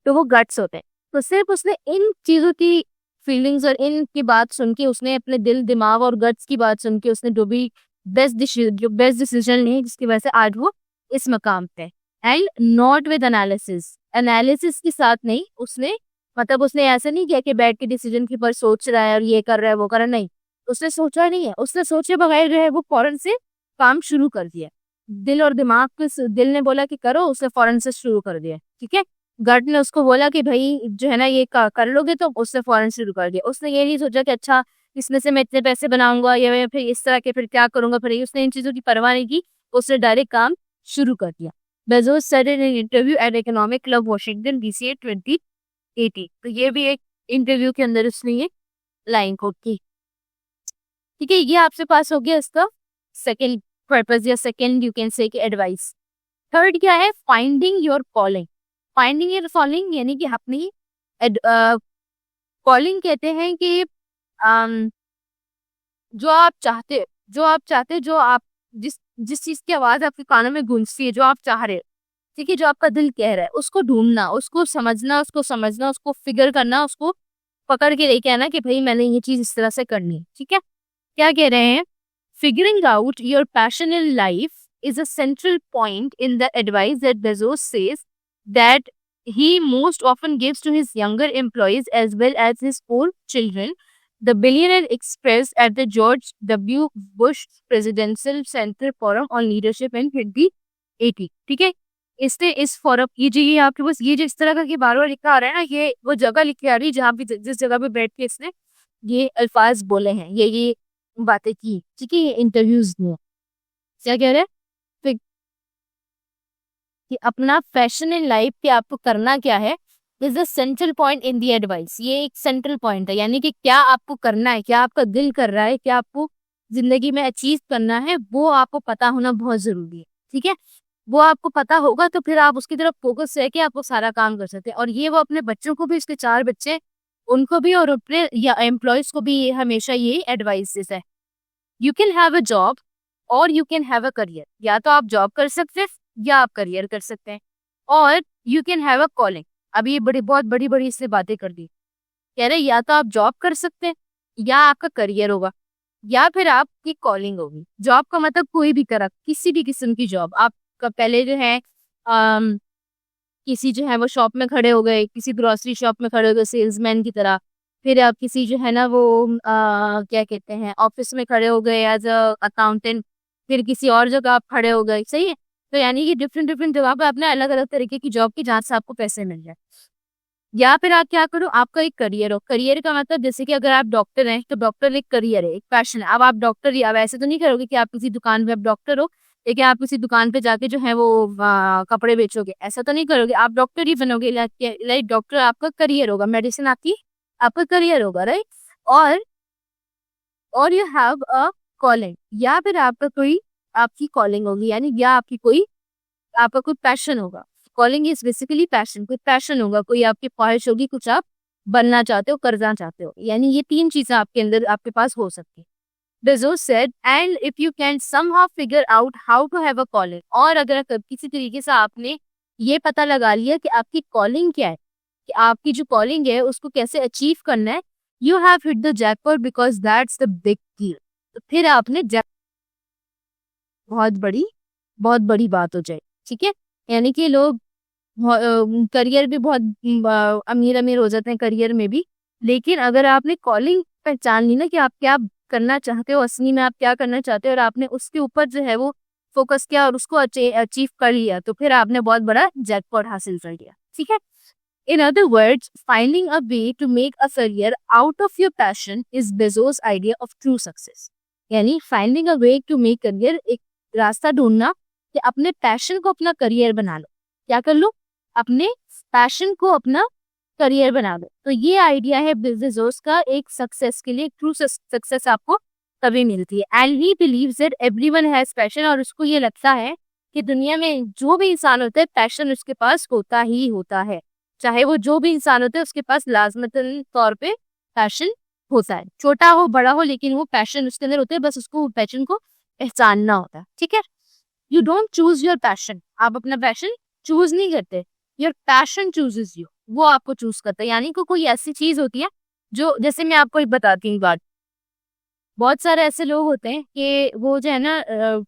तो वो गट्स होते हैं। तो सिर्फ उसने इन चीजों की फीलिंग्स और इनकी बात सुन के, उसने अपने दिल दिमाग और गट्स की बात सुन के उसने जो बेस्ट डिसीजन लिए, जिसकी वजह से आज वो इस मकाम पे, and not with analysis, analysis के साथ नहीं, उसने मतलब उसने ऐसा नहीं किया कि बैठ के डिसीजन के ऊपर सोच रहा है और ये कर रहा है वो कर रहा है, नहीं, उसने सोचा नहीं है, उसने सोचे बगैर जो है वो फौरन से काम शुरू कर दिया। दिल और दिमाग को, दिल ने बोला कि करो, उसने फौरन से शुरू कर दिया, ठीक है। गट ने उसको बोला कि भाई जो है ना ये कर लोगे, तो उसने फौरन शुरू कर दिया। उसने ये नहीं सोचा कि अच्छा इसमें से मैं इतने पैसे बनाऊंगा या मैं फिर इस तरह के फिर क्या करूंगा, फिर उसने इन चीजों की परवाह नहीं की, उसने डायरेक्ट काम शुरू कर दिया। Bezos said in an interview at economic club Washington DC 2080, तो ये भी एक इंटरव्यू के अंदर उसने ये लाइन कोट की, ठीक है। ये आपसे पास हो गया इसका सेकेंड पर्पज या second you can say advice. Third क्या है, finding your calling. Finding your calling यानी कि अपनी कॉलिंग कहते हैं कि जो आप चाहते जो आप जिस जिस चीज की आवाज आपके कानों में गूंजती है, जो आप चाह रहे हो, ठीक है, जो आपका दिल कह रहा है, उसको ढूंढना, उसको समझना, उसको समझना, उसको फिगर करना, उसको पकड़ के लेके आना कि भाई मैंने ये चीज इस तरह से करनी है, ठीक है। क्या कह रहे हैं, figuring out your passion in life is a central point in the advice that Bezos says that he most often gives to his younger employees as well as his own children. The billionaire expressed at the George W. Bush Presidential Center Forum on Leadership in 2080, ठीक है। इसने इस forum, ये जो ये आपके पास ये जो इस तरह का कि बार बार लिखा आ रहा है ना, ये वो जगह लिखी आ रही है जहाँ पे जिस जगह पे बैठ के इसने ये अल्फाज बोले हैं, ये बातें की, ठीक है, ये इंटरव्यूज में क्या कह रहे हैं कि अपना पैशन इन लाइफ के आपको करना क्या है, is the central point in the advice. ये एक सेंट्रल पॉइंट है, यानी कि क्या आपको करना है, क्या आपका दिल कर रहा है, क्या आपको जिंदगी में अचीव करना है, वो आपको पता होना बहुत जरूरी है, ठीक है। वो आपको पता होगा तो फिर आप उसकी तरफ फोकस रह के आप वो सारा काम कर सकते हैं। और ये वो अपने बच्चों को भी, इसके 4 बच्चे, उनको भी और अपने या एम्प्लॉयज को भी हमेशा ये एडवाइस देता है, you can have a job और you can have a career. या तो आप जॉब कर सकते हैं या आप करियर कर सकते हैं, और you can have a calling. अभी ये बहुत बड़ी बड़ी इससे बातें कर दी, कह रहे या तो आप जॉब कर सकते हैं या आपका करियर होगा या फिर आपकी कॉलिंग होगी। जॉब का मतलब कोई भी करा, किसी भी किस्म की जॉब। आपका पहले जो है किसी जो है वो शॉप में खड़े हो गए, किसी ग्रोसरी शॉप में खड़े हो गए सेल्समैन की तरह, फिर आप किसी जो है ना वो क्या कहते हैं ऑफिस में खड़े हो गए एज अ अकाउंटेंट, फिर किसी और जगह आप खड़े हो गए, सही है। तो यानी कि डिफरेंट जगह पे आपने अलग अलग तरीके की जॉब की जहाँ से आपको पैसे मिल जाए। या फिर आप क्या करो, आपका एक करियर हो। करियर का मतलब जैसे कि अगर आप डॉक्टर हैं तो डॉक्टर एक करियर है, एक पैशन है। अब आप डॉक्टर ही, अब ऐसे तो नहीं करोगे कि आप किसी दुकान पे आप डॉक्टर हो लेकिन आप किसी दुकान पे जाके जो है वो कपड़े बेचोगे, ऐसा तो नहीं करोगे। आप डॉक्टर ही बनोगे, लाइक डॉक्टर आपका करियर होगा, मेडिसिन आपका करियर होगा, राइट। और यू हैव अ कॉलिंग, या फिर आपका कोई आपकी कॉलिंग होगी, यानी या आपका कोई पैशन होगा। कॉलिंग इज बेसिकली पैशन, कोई पैशन होगा, कोई आपकी ख्वाहिश होगी, कुछ आप बनना चाहते हो, करना चाहते हो, यानी ये 3 चीजें आपके अंदर आपके पास हो सकती है। Bezos said, and if you can somehow figure out how to have a calling, और अगर किसी तरीके से आपने ये पता लगा लिया कि आपकी कॉलिंग क्या है, कि आपकी जो कॉलिंग है उसको कैसे अचीव करना है, you have hit the jackpot because that's the big deal. तो फिर आपने बहुत बड़ी बात हो जाए, ठीक है। यानी कि लोग करियर भी बहुत अमीर हो जाते हैं करियर में भी, लेकिन अगर आपने कॉलिंग पहचान ली ना कि आप क्या करना चाहते हो, असली में आप क्या करना चाहते हो, और आपने उसके ऊपर जो है वो फोकस किया और उसको अचीव कर लिया, तो फिर आपने बहुत बड़ा जैकपॉट हासिल कर लिया, ठीक है। In other words, finding a way to make a career out of your passion is Bezos idea of true success. यानी finding a way to make career, एक रास्ता ढूंढना कि अपने पैशन को अपना करियर बना लो। क्या कर लो, अपने पैशन को अपना करियर बना दो। तो ये आइडिया है बेजोस का। एक सक्सेस के लिए ट्रू सक्सेस आपको तभी मिलती है। And he believes that everyone has passion, और उसको ये लगता है कि दुनिया में जो भी इंसान होता है पैशन उसके पास होता ही होता है। चाहे वो जो भी इंसान होता है उसके पास लाजमतन तौर पे पैशन होता है, छोटा हो बड़ा हो, लेकिन वो पैशन उसके अंदर होता है। बस उसको पैशन को पहचानना होता है। ठीक है, you don't choose your passion. आप अपना पैशन चूज नहीं करते, योर पैशन चूजेस यू। वो आपको चूज करता है। यानी कि कोई ऐसी चीज होती है जो, जैसे मैं आपको एक बताती हूँ बात। बहुत सारे ऐसे लोग होते हैं कि वो जो है ना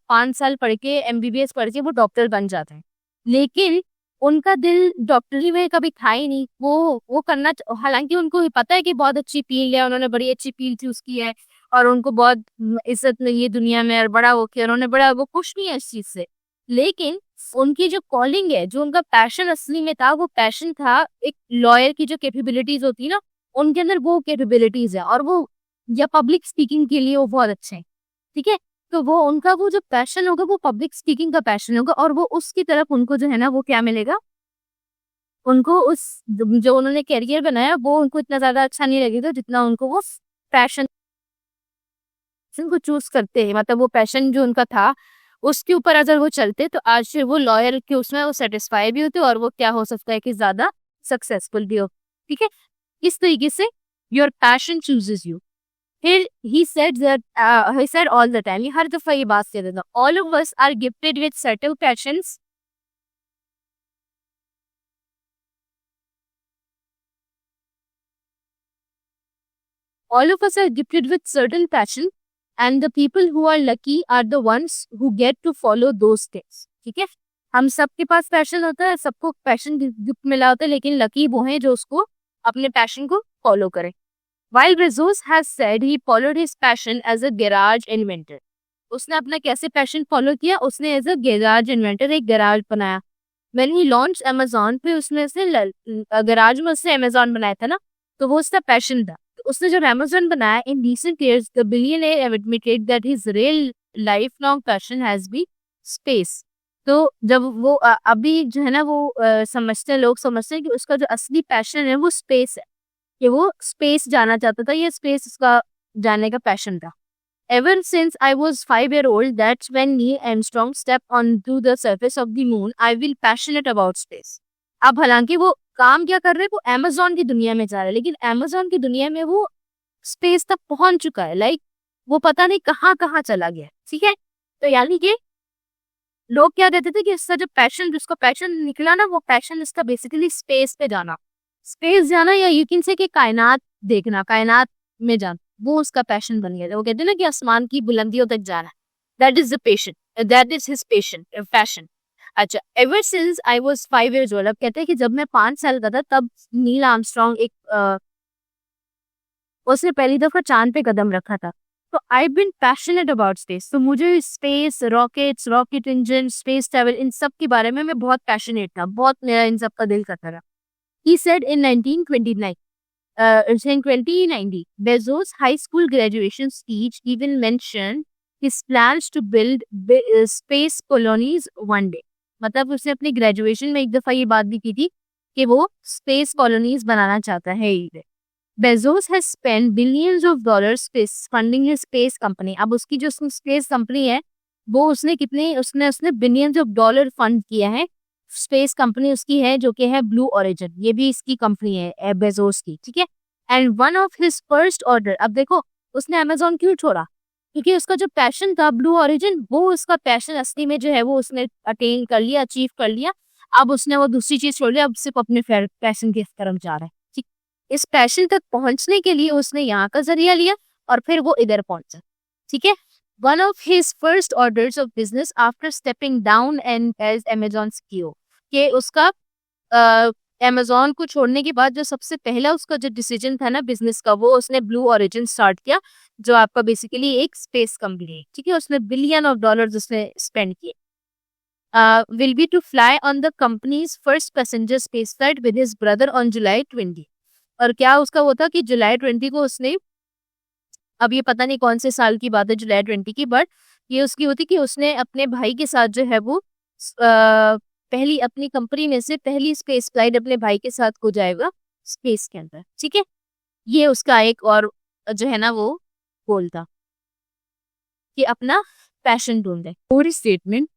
5 साल पढ़ के एमबीबीएस पढ़ के वो डॉक्टर बन जाते हैं, लेकिन उनका दिल डॉक्टरी में कभी था ही नहीं। वो करना, हालांकि उनको भी पता है कि बहुत अच्छी फील्ड है, उन्होंने बड़ी अच्छी फील्ड चूज की है और उनको बहुत इज्जत मिली है दुनिया में और बड़ा वो किया उन्होंने, बड़ा वो खुश भी है इस चीज से। लेकिन उनकी जो कॉलिंग है, जो उनका पैशन असली में था, वो पैशन था एक लॉयर की जो कैपेबिलिटीज होती है ना, उनके अंदर वो कैपेबिलिटीज है, और वो या पब्लिक स्पीकिंग के लिए वो बहुत अच्छे हैं। ठीक है, तो वो उनका वो जो पैशन होगा वो पब्लिक स्पीकिंग का पैशन होगा, और वो उसकी तरफ उनको जो है ना वो क्या मिलेगा, उनको उस जो उन्होंने करियर बनाया वो उनको इतना ज्यादा अच्छा नहीं लगेगा जितना उनको वो पैशन को चूज करते हैं। मतलब वो पैशन जो उनका था उसके ऊपर अगर वो चलते तो आज फिर वो लॉयर के उसमें वो सेटिस्फाई भी होते और वो क्या हो सकता है कि ज्यादा सक्सेसफुल भी हो। ठीक है, इस तरीके से योर पैशन चूजेस यू। फिर he said all the time, ये हर दफा ये बात कहता था, all of us are gifted with certain passions, all of us are gifted with certain passion and the people who are lucky are the ones who get to follow those things। ठीक है, हम सबके पास passion होता है, सबको passion gift मिला होता है, लेकिन लकी वो हैं जो उसको अपने पैशन को फॉलो करें। While Bezos has said he followed his passion as a garage inventor, उसने अपना कैसे पैशन फॉलो किया, उसने एज अ गैराज इन्वेंटर एक गैराज बनाया। When he launched Amazon, फिर उसने गैराज में उसने Amazon बनाया था ना, तो वो उसका पैशन था। तो उसने जब Amazon बनाया, in recent years the billionaire admitted that his real lifelong passion has been space। तो जब वो अभी जो है ना वो समझते हैं, लोग समझते हैं कि उसका जो असली पैशन है वो स्पेस है, कि वो स्पेस जाना चाहता था, ये स्पेस उसका जाने का पैशन था। Ever since I was 5 years old, that's when Neil Armstrong stepped onto the surface of the moon, I feel passionate about space। अब हालांकि वो काम क्या कर रहे हैं, वो Amazon की दुनिया में जा रहे हैं, लेकिन Amazon की दुनिया में वो स्पेस तक पहुंच चुका है। लाइक वो पता नहीं कहाँ कहाँ चला गया। ठीक है, तो यानी कि लोग क्या कहते थे कि इसका जो पैशन, जिसका पैशन निकला ना, वो पैशन इसका बेसिकली स्पेस पे जाना, स्पेस जाना, या यू कैन से कि कायनात देखना, कायनात में जाना, वो उसका पैशन बन गया। वो कहते हैं ना कि आसमान की बुलंदियों तक जाना, that is the passion, that is his passion. अच्छा, ever since I was 5 years old, अब कहते हैं कि जब मैं 5 साल का था तब नील आर्मस्ट्रॉन्ग उसने पहली दफा चांद पे कदम रखा था। तो I been passionate about space, तो मुझे space, rockets, rocket engine, space travel, इन सब के बारे में मैं बहुत पैशनेट था, बहुत मेरा इन सब का दिल करता था। He said in 1929, in 2090, Bezos' high school graduation speech even mentioned his plans to build space colonies one day। मतलब उसने अपनी ग्रेजुएशन में एक दफा ये बात भी की थी कि वो स्पेस कॉलोनीज बनाना चाहता है। Bezos has spent billions of dollars funding his space company। अब उसकी जो स्पेस कंपनी है वो उसने बिलियंस ऑफ डॉलर फंड किया है। स्पेस कंपनी उसकी है जो कि है ब्लू ओरिजिन, ये भी इसकी कंपनी है बेजोस की। ठीक है, and one of his first order, अब देखो उसने अमेजोन क्यों छोड़ा, क्योंकि उसका जो पैशन था ब्लू ओरिजिन, वो उसका पैशन असली में जो है वो उसने अटेन कर लिया, अचीव कर लिया। अब उसने वो दूसरी चीज छोड़ लिया, अब सिर्फ अपने पैशन की तरफ जा रहा है। ठीक, इस पैशन तक पहुंचने के लिए उसने यहाँ का जरिया लिया और फिर वो इधर पहुंचा। ठीक है, one of his first orders of business after stepping down and as Amazon CEO, कि उसका अमेजोन को छोड़ने के बाद जो सबसे पहला उसका जो डिसीजन था ना बिजनेस का, वो उसने ब्लू ओरिजिन स्टार्ट किया, जो आपका बेसिकली एक स्पेस कंपनी है। ठीक है, उसने बिलियन ऑफ डॉलर्स उसने स्पेंड किए। Will be to fly on the company's first passenger space flight with his brother on July 20। और क्या उसका वो था कि जुलाई 20 को उसने, अब ये पता नहीं कौन से साल की बात है जुलाई 20 की, बट ये उसकी होती कि उसने अपने भाई के साथ जो है वो पहली अपनी कंपनी में से पहली स्पेस फ्लाइट अपने भाई के साथ को जाएगा स्पेस के अंदर, ठीक है। ये उसका एक और जो है ना वो गोल था कि अपना पैशन ढूंढे। और स्टेटमेंट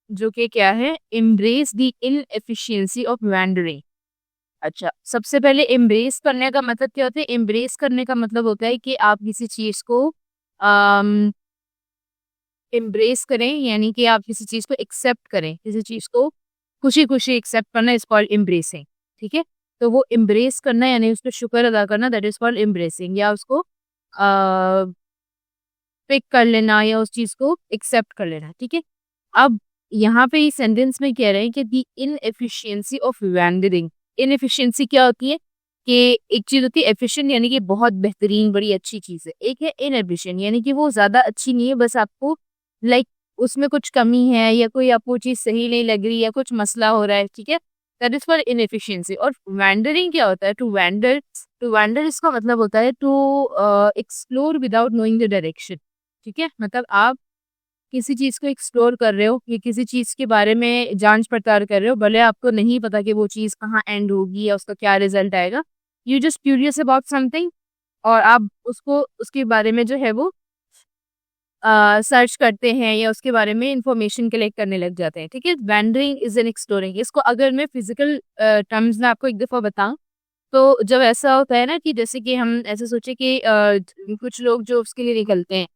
जो कि क्या है, embrace the inefficiency of wandering. अच्छा, सबसे पहले एम्ब्रेस करने का मतलब क्या होता है? एम्ब्रेस करने का मतलब होता है कि आप किसी चीज को एम्ब्रेस करें, यानी कि आप किसी चीज को एक्सेप्ट करें, किसी चीज को खुशी खुशी एक्सेप्ट करना इज कॉल्ड एम्ब्रेसिंग, ठीक है। तो वो एम्ब्रेस करना यानी उसको शुक्र अदा करना, दैट इज कॉल्ड एम्ब्रेसिंग, या उसको पिक कर लेना या उस चीज को एक्सेप्ट कर लेना, ठीक है। अब यहाँ पे इस सेंटेंस में कह रहे हैं कि दी इनएफिशिएंसी ऑफ वैंडरिंग। इनएफिशिएंसी क्या होती है कि एक चीज होती है एफिशिएंट यानी कि बहुत बेहतरीन बड़ी अच्छी चीज है, एक है इनएफिशिएंट यानी कि वो ज्यादा अच्छी नहीं है, बस आपको लाइक उसमें कुछ कमी है या कोई आपको चीज सही नहीं लग रही या कुछ मसला हो रहा है, ठीक है। That is for inefficiency. और वैंडरिंग क्या होता है? टू वैंडर इसका मतलब होता है to explore without knowing the direction, ठीक है। मतलब आप किसी चीज को एक्सप्लोर कर रहे हो या किसी चीज के बारे में जांच पड़ताल कर रहे हो, भले आपको नहीं पता कि वो चीज कहाँ एंड होगी या उसका क्या रिजल्ट आएगा, you just curious about something, और आप उसको उसके बारे में जो है वो सर्च करते हैं या उसके बारे में इंफॉर्मेशन कलेक्ट करने लग जाते हैं, ठीक है। Wandering is an exploring. इसको अगर मैं फिजिकल टर्म्स में आपको एक दफा बताऊं, तो जब ऐसा होता है ना कि जैसे कि हम ऐसे सोचे कि कुछ लोग जो उसके लिए निकलते हैं,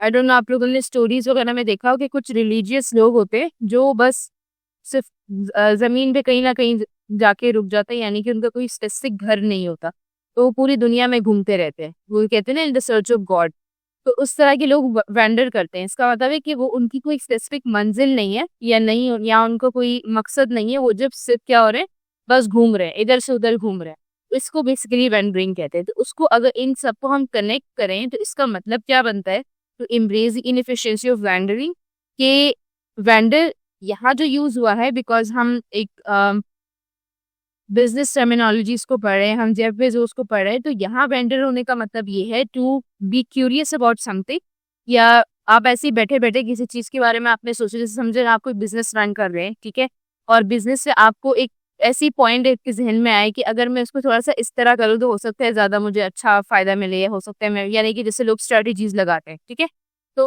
आई डोंट नो आप लोगों ने स्टोरीज वगैरह में देखा हो कि कुछ रिलीजियस लोग होते हैं जो बस सिर्फ जमीन पे कहीं ना कहीं जाके रुक जाते हैं, यानी कि उनका कोई स्पेसिफिक घर नहीं होता, तो वो पूरी दुनिया में घूमते रहते हैं, वो कहते हैं ना in the search of God. तो उस तरह के लोग वैंडर करते हैं। इसका मतलब है कि वो उनकी कोई स्पेसिफिक मंजिल नहीं है या नहीं, या उनको कोई मकसद नहीं है, वो जब सिर्फ क्या हो रहे हैं, बस घूम रहे हैं, इधर से उधर घूम रहे हैं, तो इसको बेसिकली वैंडरिंग कहते हैं। तो उसको अगर इन सबको हम कनेक्ट करें तो इसका मतलब क्या बनता है? To embrace the inefficiency of wandering, के वैंडर यहाँ जो यूज हुआ है बिकॉज हम एक बिजनेस टर्मिनोलॉजीज को पढ़ रहे हैं, हम जेफ बेजोस को पढ़ रहे हैं, तो यहाँ वेंडर होने का मतलब ये है to be curious about something, या आप ऐसे ही बैठे बैठे किसी चीज के बारे में आपने सोचा, जैसे समझे आप कोई बिजनेस रन कर रहे हैं, ठीक है, और बिजनेस से आपको एक ऐसी पॉइंट के जहन में आए कि अगर मैं उसको थोड़ा सा इस तरह करूँ तो हो सकता है ज्यादा मुझे अच्छा फायदा मिले, या हो सकता है मैं, यानी कि जैसे लोग स्ट्रेटेजीज लगाते हैं, ठीक है, तो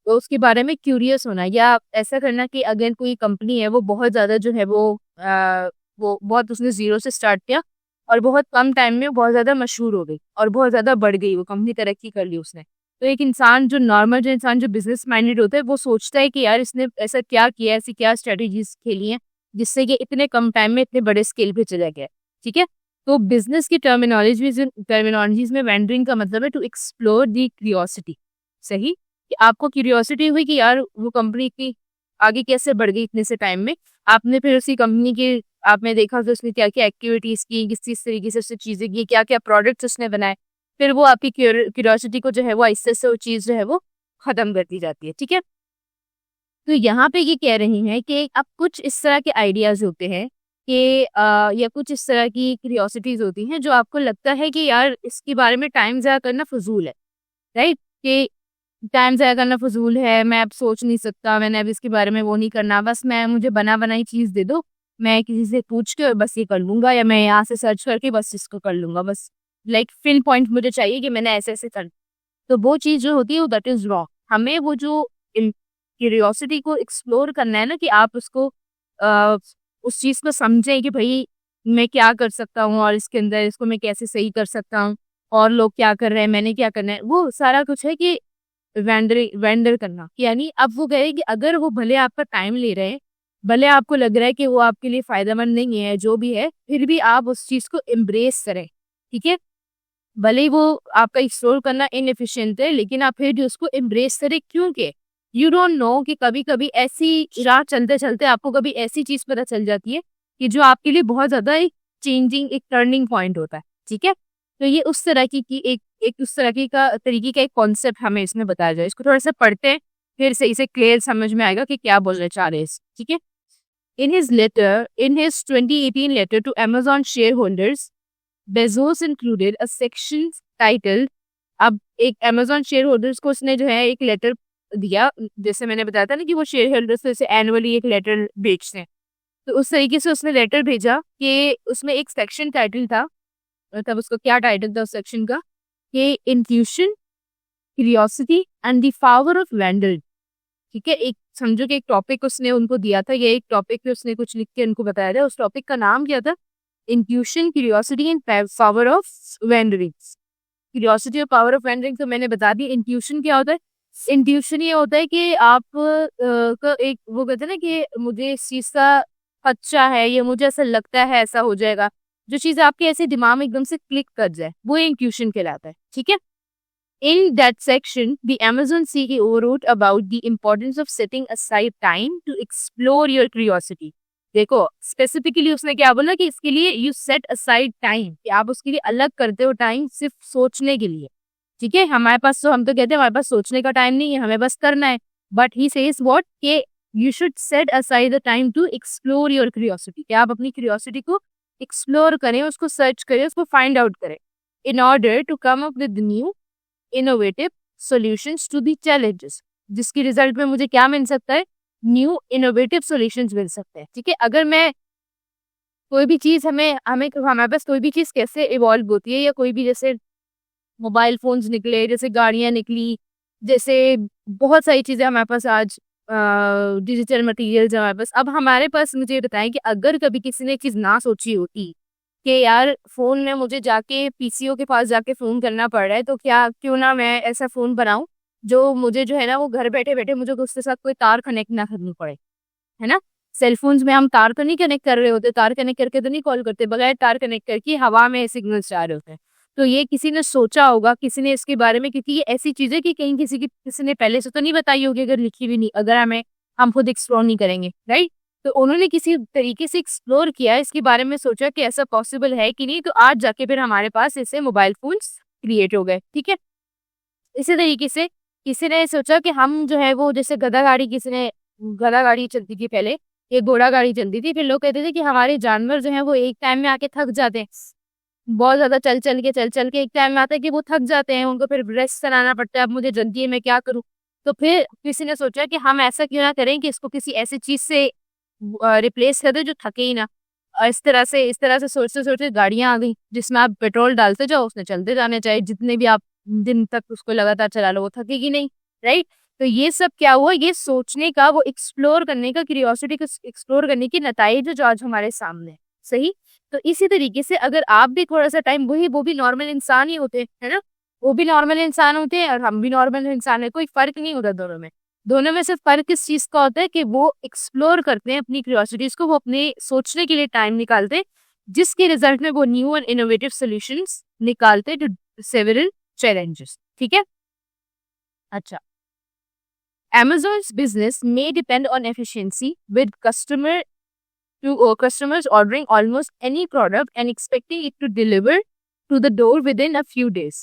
उसके बारे में क्यूरियस होना, या ऐसा करना कि अगर कोई कंपनी है वो बहुत ज्यादा जो है वो बहुत उसने जीरो से स्टार्ट किया और बहुत कम टाइम में बहुत ज्यादा मशहूर हो गई और बहुत ज्यादा बढ़ गई, वो कंपनी तरक्की कर ली उसने। तो एक इंसान जो नॉर्मल जो इंसान जो बिजनेस माइंडेड होता है वो सोचता है कि यार इसने ऐसा क्या किया, ऐसी क्या स्ट्रेटेजीज खेली हैं जिससे कि इतने कम टाइम में इतने बड़े स्केल पे चला गया, ठीक है। तो बिजनेस की टर्मिनोलॉजीज में वेंडरिंग का मतलब है टू एक्सप्लोर दी क्यूरियोसिटी, सही, कि आपको क्यूरियोसिटी हुई कि यार वो कंपनी की आगे कैसे बढ़ गई इतने से टाइम में, आपने फिर उसी कंपनी के आपने देखा कि उसने क्या क्या एक्टिविटीज की, किस तरीके से उसने चीजें की, क्या क्या प्रोडक्ट्स उसने बनाए, फिर वो आपकी क्यूरियोसिटी को जो है वो आहिस्ते से वो चीज जो है वो खत्म करती जाती है, ठीक है। तो यहाँ पे ये कह रही हैं कि अब कुछ इस तरह के आइडियाज होते हैं कि या कुछ इस तरह की क्यूरियोसिटीज होती हैं जो आपको लगता है कि यार इसके बारे में टाइम ज़ाया करना फजूल है, राइट, कि टाइम ज़ाया करना फजूल है, मैं अब सोच नहीं सकता, मैंने अब इसके बारे में वो नहीं करना, बस मैं मुझे बना बनाई चीज़ दे दो, मैं किसी से पूछ के और बस ये कर लूँगा, या मैं यहाँ से सर्च करके बस इसको कर लूँगा, बस लाइक पिन पॉइंट मुझे चाहिए कि मैंने ऐसे ऐसे कर, तो वो चीज़ जो होती है वो दैट इज़ रॉन्ग। हमें वो जो क्यूरियोसिटी को एक्सप्लोर करना है ना, कि आप उसको उस चीज़ को समझें कि भाई मैं क्या कर सकता हूँ और इसके अंदर इसको मैं कैसे सही कर सकता हूँ, और लोग क्या कर रहे हैं, मैंने क्या करना है, वो सारा कुछ है कि वेंडर करना, यानी अब वो कहे कि अगर वो भले आपका टाइम ले रहे हैं, भले आपको लग रहा है कि वो आपके लिए फायदेमंद नहीं है, जो भी है, फिर भी आप उस चीज को एम्ब्रेस करें, ठीक है। भले ही वो आपका एक्सप्लोर करना इनएफिशिएंट है, लेकिन आप फिर भी उसको एम्ब्रेस करें, क्योंकि यू डोंट नो कि कभी कभी ऐसी राह चलते चलते आपको कभी ऐसी चीज पता चल जाती है कि जो आपके लिए बहुत ज्यादा एक चेंजिंग एक टर्निंग पॉइंट होता है, ठीक है। तो ये उस तरह की एक उस तरह की का तरीके का एक कॉन्सेप्ट हमें इसमें बताया जाए। इसको थोड़ा सा पढ़ते हैं, फिर से इसे क्लियर समझ में आएगा कि क्या बोलना चाह रहे हैं, ठीक है। In his 2018 letter to Amazon shareholders, Bezos included a section titled, अब एक Amazon shareholders को उसने जो है एक लेटर दिया, जैसे मैंने बताया था ना कि वो शेयर होल्डर्स से एनुअली एक लेटर भेजते हैं, तो उस तरीके से उसने लेटर भेजा कि उसमें एक सेक्शन टाइटल था, मतलब उसको क्या टाइटल था उस सेक्शन का, कि intuition, curiosity and the power of vandal. ठीक है, एक समझो कि एक टॉपिक उसने उनको दिया था, ये एक टॉपिक पे उसने कुछ लिख के उनको बताया था, उस टॉपिक का नाम क्या था, intuition, curiosity and power of wandering. Curiosity और पावर ऑफ वैंडरिंग तो मैंने बता दी। इंट्यूशन क्या होता है? इंट्यूशन ये होता है कि आप का एक वो कहते हैं ना कि मुझे इस चीज का खदशा है, ये मुझे ऐसा लगता है ऐसा हो जाएगा, जो चीज आपके ऐसे दिमाग में एकदम से क्लिक कर जाए, वो इंट्यूशन कहलाता है। ठीक है, in that section, the Amazon CEO wrote about the importance of setting aside time to explore your curiosity. देखो स्पेसिफिकली उसने क्या बोला कि इसके लिए यू सेट असाइड टाइम, कि आप उसके लिए अलग करते हो टाइम सिर्फ सोचने के लिए। ठीक है, हमारे पास तो हम तो कहते हैं हमारे पास सोचने का टाइम नहीं है, हमें बस करना है, बट ही सेज व्हाट कि you should set aside the time to explore your curiosity, कि आप अपनी क्यूरियोसिटी को एक्सप्लोर करें, उसको सर्च करें, उसको फाइंड आउट करें, in order to come up with new innovative solutions to the challenges, जिसकी रिजल्ट में मुझे क्या मिल सकता है, न्यू इनोवेटिव सॉल्यूशंस मिल सकते हैं। ठीक है, अगर मैं कोई भी चीज हमें हमें हमारे पास कोई भी चीज कैसे इवॉल्व होती है, या कोई भी जैसे मोबाइल फोन्स निकले, जैसे गाड़ियां निकली, जैसे बहुत सारी चीजें हमारे पास आज डिजिटल मटेरियल्स हमारे पास, अब हमारे पास मुझे बताएं कि अगर कभी किसी ने चीज ना सोची होती कि यार फोन में मुझे जाके पीसीओ के पास जाके फोन करना पड़ रहा है, तो क्या क्यों ना मैं ऐसा फोन बनाऊं जो मुझे जो है ना वो घर बैठे बैठे मुझे उसके साथ कोई तार कनेक्ट ना करनी पड़े, है ना। सेलफोन्स में हम तार तो नहीं कनेक्ट कर रहे होते, तार कनेक्ट करके तो नहीं कॉल करते, बगैर तार कनेक्ट करके हवा में सिग्नल्स जा रहे होते हैं। तो ये किसी ने सोचा होगा, किसी ने इसके बारे में, क्योंकि ये ऐसी चीजें कि कहीं किसी ने पहले से तो नहीं बताई होगी, अगर लिखी भी नहीं, अगर हम खुद एक्सप्लोर नहीं करेंगे, राइट। तो उन्होंने किसी तरीके से एक्सप्लोर किया, इसके बारे में सोचा कि ऐसा पॉसिबल है कि नहीं, तो आज जाके फिर हमारे पास ऐसे मोबाइल फोन्स क्रिएट हो गए। ठीक है, इसी तरीके से किसी ने सोचा कि हम जो है वो जैसे गधा गाड़ी चलती थी पहले, एक घोड़ा गाड़ी चलती थी, फिर लोग कहते थे कि हमारे जानवर जो है वो एक टाइम में आके थक जाते हैं, बहुत ज्यादा चल चल के एक टाइम में आता है कि वो थक जाते हैं, उनको फिर रेस्ट कराना पड़ता है, अब मुझे जल्दी है, मैं क्या करूं। तो फिर किसी ने सोचा कि हम ऐसा क्यों ना करें कि इसको किसी ऐसी चीज से रिप्लेस कर दे जो थके ही ना। और इस तरह से सोचते सोचते गाड़ियां आ गई, जिसमें आप पेट्रोल डालते जाओ, उसने चलते जाने चाहिए, जितने भी आप दिन तक उसको लगातार चला लो वो थकेगी नहीं, राइट। तो ये सब क्या हुआ, ये सोचने का, वो एक्सप्लोर करने का, क्यूरियोसिटी को एक्सप्लोर करने की नतीजे जो आज हमारे सामने है। सही। तो इसी तरीके से अगर आप भी थोड़ा सा टाइम, वो भी नॉर्मल इंसान ही होते हैं, है ना, वो भी नॉर्मल इंसान होते हैं और हम भी नॉर्मल इंसान है, कोई फर्क नहीं होता दोनों में सिर्फ फर्क इस चीज का होता है कि वो एक्सप्लोर करते हैं अपनी क्यूरियोसिटीज को, वो अपने सोचने के लिए टाइम निकालते हैं, जिसके रिजल्ट में वो न्यू एंड इनोवेटिव सॉल्यूशंस निकालते हैं टू सेवरल चैलेंजेस। ठीक है, अच्छा। Amazon's business may depend on efficiency, with customers ordering almost any product and expecting it to deliver to the door within a few days.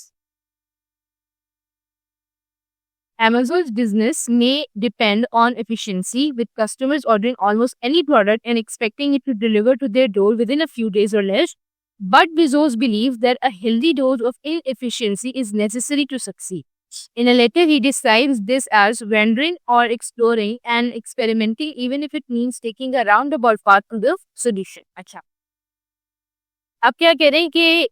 Amazon's business may depend on efficiency, with customers ordering almost any product and expecting it to deliver to their door within a few days or less. But Bezos believes that a healthy dose of inefficiency is necessary to succeed. In a letter, he describes this as wandering or exploring and experimenting, even if it means taking a roundabout path to the solution. अच्छा, आप क्या कह रहे हैं कि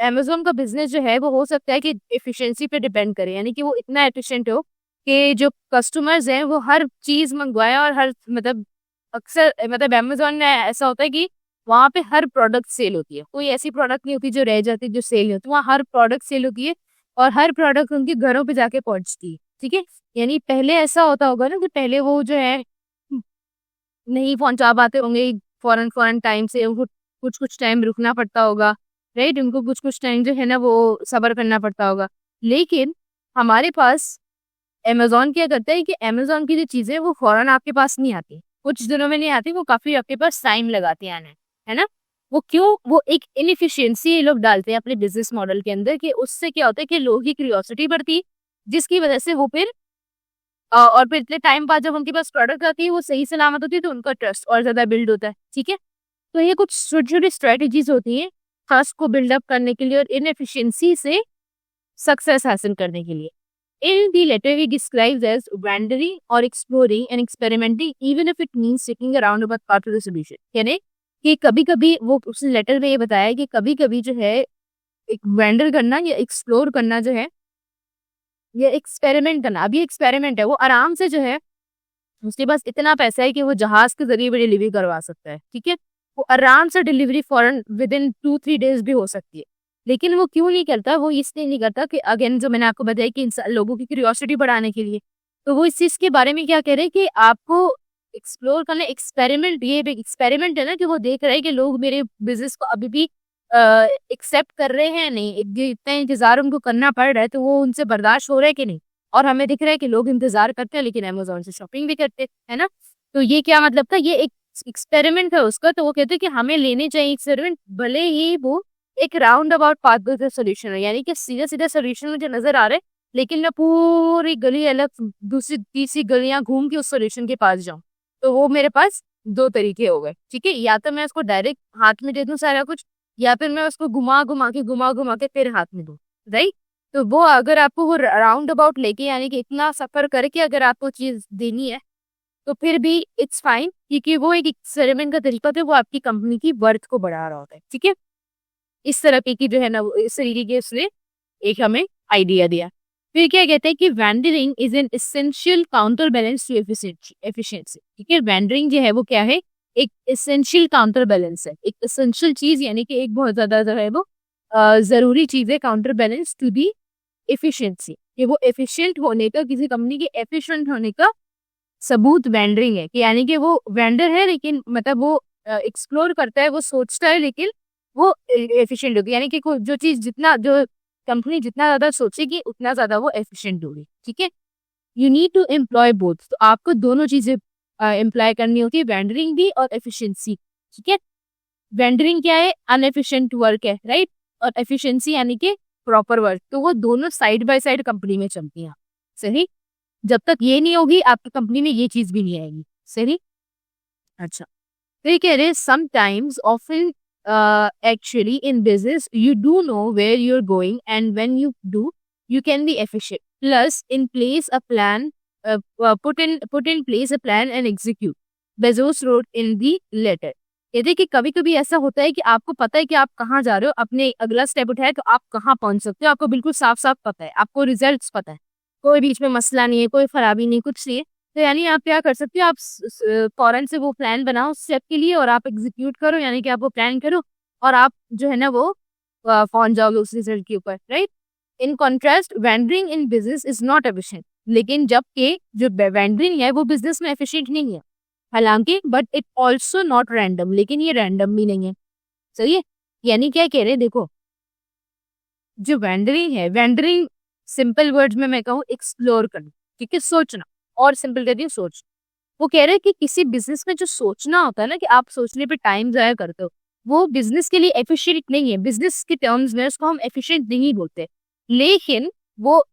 Amazon का business जो है वो हो सकता है कि एफिशिएंसी पे डिपेंड करे, यानी कि वो इतना एफिशिएंट हो कि जो कस्टमर्स हैं वो हर चीज मंगवाए, और हर मतलब अक्सर मतलब अमेजोन में ऐसा होता है कि वहाँ पे हर प्रोडक्ट सेल होती है, कोई ऐसी प्रोडक्ट नहीं होती जो रह जाती जो सेल नहीं होती, वहाँ हर प्रोडक्ट सेल होती है और हर प्रोडक्ट उनके घरों पे जाके पहुंचती है। ठीक है, यानी पहले ऐसा होता होगा ना कि पहले वो जो है नहीं पहुंचा पाते होंगे फौरन टाइम से, उनको कुछ कुछ टाइम रुकना पड़ता होगा, राइट, उनको कुछ कुछ टाइम जो है ना वो सब्र करना पड़ता होगा। लेकिन हमारे पास अमेजोन क्या करता है कि अमेजोन की जो चीजें वो फौरन आपके पास नहीं आती, कुछ दिनों में नहीं आती, वो काफी आपके पास टाइम लगाती है आने, है ना। वो क्यों, वो एक इनएफिशिएंसी ये लोग डालते हैं अपने बिजनेस मॉडल के अंदर, कि उससे क्या होता है कि लोगों की क्यूरियोसिटी बढ़ती है, जिसकी वजह से वो फिर और फिर इतने टाइम बाद जब उनके पास प्रोडक्ट आती है वो सही सलामत होती है, तो उनका ट्रस्ट और ज्यादा बिल्ड होता है। ठीक है, तो ये कुछ छोटी छोटी स्ट्रेटेजीज होती हैं ट्रस्ट को बिल्डअप करने के लिए और इनएफिशिएंसी से सक्सेस हासिल करने के लिए। In the letter, he describes as wandering or exploring and experimenting, even if it means taking a roundabout path to the solution. यानी कि कभी कभी वो उस लेटर में ये बताया कि कभी कभी जो है एक वेंडर करना या एक्सप्लोर करना जो है ये एक्सपेरिमेंट करना, अभी एक्सपेरिमेंट है, वो आराम से जो है उसके पास इतना पैसा है कि वो जहाज के जरिए भी डिलीवरी करवा सकता है, ठीक है। वो आराम से delivery foreign with in 2-3 days भी हो सकती है, लेकिन वो क्यों नहीं करता, वो इसलिए नहीं करता कि अगेन जो मैंने आपको बताया कि लोगों की क्यूरियोसिटी बढ़ाने के लिए। तो वो इस चीज के बारे में क्या कह रहे हैं कि आपको एक्सप्लोर करना, एक्सपेरिमेंट, ये एक्सपेरिमेंट है ना कि वो देख रहे हैं कि लोग मेरे बिजनेस को अभी भी एक्सेप्ट कर रहे हैं नहीं, इतना इंतजार उनको करना पड़ रहा है तो वो उनसे बर्दाश्त हो रहा है कि नहीं। और हमें दिख रहा है कि लोग इंतजार करते हैं लेकिन अमेज़न से शॉपिंग भी करते हैं, है ना? तो ये क्या मतलब था, ये एक एक्सपेरिमेंट था उसका, तो वो कहते हैं कि हमें लेने चाहिए एक्सपेरिमेंट, भले ही वो एक राउंड अबाउट पाथ का सॉल्यूशन है, यानी कि सीधा-सीधा सॉल्यूशन मुझे नज़र आ रहा है, लेकिन मैं पूरी गली अलग दूसरी तीसरी गलियाँ घूम के उस सॉल्यूशन के पास जाऊँ। तो वो मेरे पास 2 तरीके हो गए, ठीक है? या तो मैं उसको डायरेक्ट हाथ में दे दूँ सारा कुछ, या फिर मैं उसको घुमा-घुमा के फिर हाथ में दूँ, राइट? तो वो अगर आपको वो राउंड अबाउट लेके, यानी कि इतना सफ़र करके अगर आपको चीज़ देनी है, तो फिर भी इट्स फाइन, क्योंकि वो एक एक्सपेरिमेंट का तरीका था, वो आपकी कंपनी की वर्थ को बढ़ा रहा होता है, ठीक है? इस तरह की जो है ना, वो इस तरीके की उसने एक हमें आइडिया दिया। फिर क्या कहते हैं कि wandering is an essential counterbalance to efficiency, ठीक है? वेंडरिंग जो है वो क्या है, एक एसेंशियल काउंटर बैलेंस है, एक एसेंशियल चीज, यानी कि एक बहुत ज्यादा जो है वो जरूरी चीज है, counterbalance to the efficiency, कि वो एफिशिएंट होने का, किसी कंपनी के एफिशिएंट होने का सबूत वेंडरिंग है, कि यानी कि वो वेंडर है लेकिन मतलब वो एक्सप्लोर करता है, वो सोचता है, लेकिन वो एफिशिएंट होगी, यानी कि जो चीज जितना, जो कंपनी जितना ज्यादा सोचेगी उतना ज्यादा वो एफिशिएंट होगी, ठीक है। You need to employ both, तो आपको दोनों चीजें एम्प्लॉय करनी होती है, वेंडरिंग भी और एफिशिएंसी, ठीक है। वेंडरिंग क्या है, अनएफिशिएंट वर्क है, राइट, और एफिशिएंसी यानी कि प्रॉपर वर्क, तो वो दोनों साइड बाय साइड कंपनी में चलती हैं, सही। जब तक ये नहीं होगी आपकी कंपनी में ये चीज भी नहीं आएगी, सही। अच्छा, तो ये कह रहे हैं sometimes often actually in business you do know where you're going, and when you do you can be efficient, plus in place a plan, put in place a plan and execute, Bezos wrote in the letter। कहते कि कभी कभी ऐसा होता है कि आपको पता है कि आप कहाँ जा रहे हो, अपने अगला स्टेप उठाए तो आप कहाँ पहुंच सकते हो, आपको बिल्कुल साफ साफ पता है, आपको रिजल्ट्स पता है, कोई बीच में मसला नहीं है, कोई खराबी नहीं, कुछ नहीं है। तो यानी आप क्या कर सकते हो, आप फौरन से वो प्लान बनाओ स्टेप के लिए और आप एग्जीक्यूट करो, यानी कि आप वो प्लान करो और आप जो है ना वो पहुंच जाओगे उस रिजल्ट के ऊपर, right. In contrast wandering in business is not efficient, लेकिन जबकि जो वेंडरिंग है वो बिजनेस में एफिशिएंट नहीं है, हालांकि but it also not random, लेकिन ये रैंडम भी नहीं है, सही है। यानी क्या कह रहे हैं, देखो जो वेंडरिंग है, वेंडरिंग सिंपल वर्ड्स में मैं कहूँ एक्सप्लोर करना, ठीक है, सोचना, और सिंपल कहती हूँ सोच। वो कह रहे हैं कि किसी बिजनेस में जो सोचना होता है ना, कि आप सोचने पे टाइम जाया करते हो, वो बिजनेस के लिए एफिशिएंट नहीं है, बिजनेस के टर्म्स में उसको हम एफिशिएंट नहीं बोलते, लेकिन वो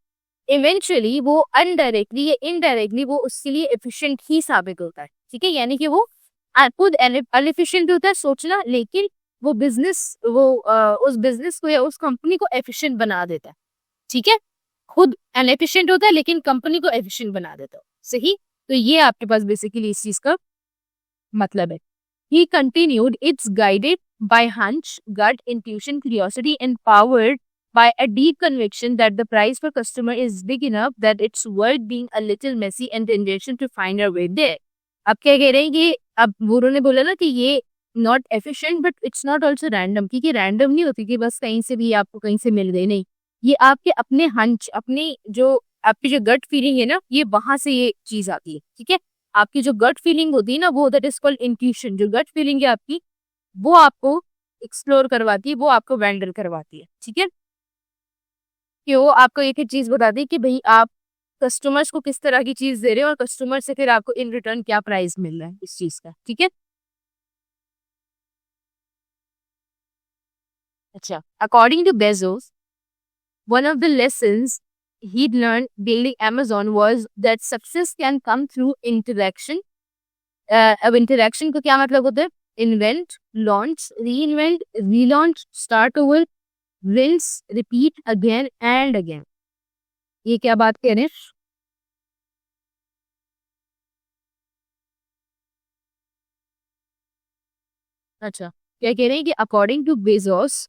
इवेंचुअली वो अनडायरेक्टली या इनडायरेक्टली वो उसके लिए एफिशिएंट ही साबित होता है, ठीक है। यानी कि वो खुद अनएफिशिएंट होता है सोचना, लेकिन वो बिजनेस वो उस बिजनेस को या उस कंपनी को एफिशिएंट बना देता है, ठीक है। खुद अनएफिशिएंट होता है लेकिन कंपनी को एफिशिएंट बना देता है, सही। तो ये आपके पास बेसिकली इस चीज का मतलब है। He continued, it's guided by hunch, gut, intuition, curiosity, and powered by a deep conviction that the price for customer is big enough that it's worth being a little messy and intention to find our way there। अब क्या कह रहे हैं कि अब उन्होंने बोला ना कि ये not efficient but it's not also random, क्योंकि रैंडम नहीं होती कि बस कहीं से भी आपको कहीं से मिल गई, नहीं, ये आपके अपने हंच, अपनी जो आपकी जो गट फीलिंग है ना, ये वहां से ये चीज आती है, ठीक है। आपकी जो गट फीलिंग होती है ना, वो दैट इज कॉल्ड इंट्यूशन, जो गट फीलिंग है आपकी, वो आपको एक्सप्लोर करवाती है, वो आपको वेंडर करवाती है, ठीक है। कि वो आपको एक ही चीज बताती है कि भाई आप कस्टमर्स को किस तरह की चीज दे रहे हो और कस्टमर से फिर आपको इन रिटर्न क्या प्राइस मिल रहा है इस चीज का, ठीक है। अच्छा, according to Bezos, one of the lessons he'd learned building Amazon was that success can come through interaction। अब इंटरेक्शन का क्या मतलब होता है, invent, launch, reinvent, relaunch, start over, rinse, repeat again and again. ये क्या बात कह रहे हैं? अच्छा, क्या कह रहे हैं कि according to Bezos,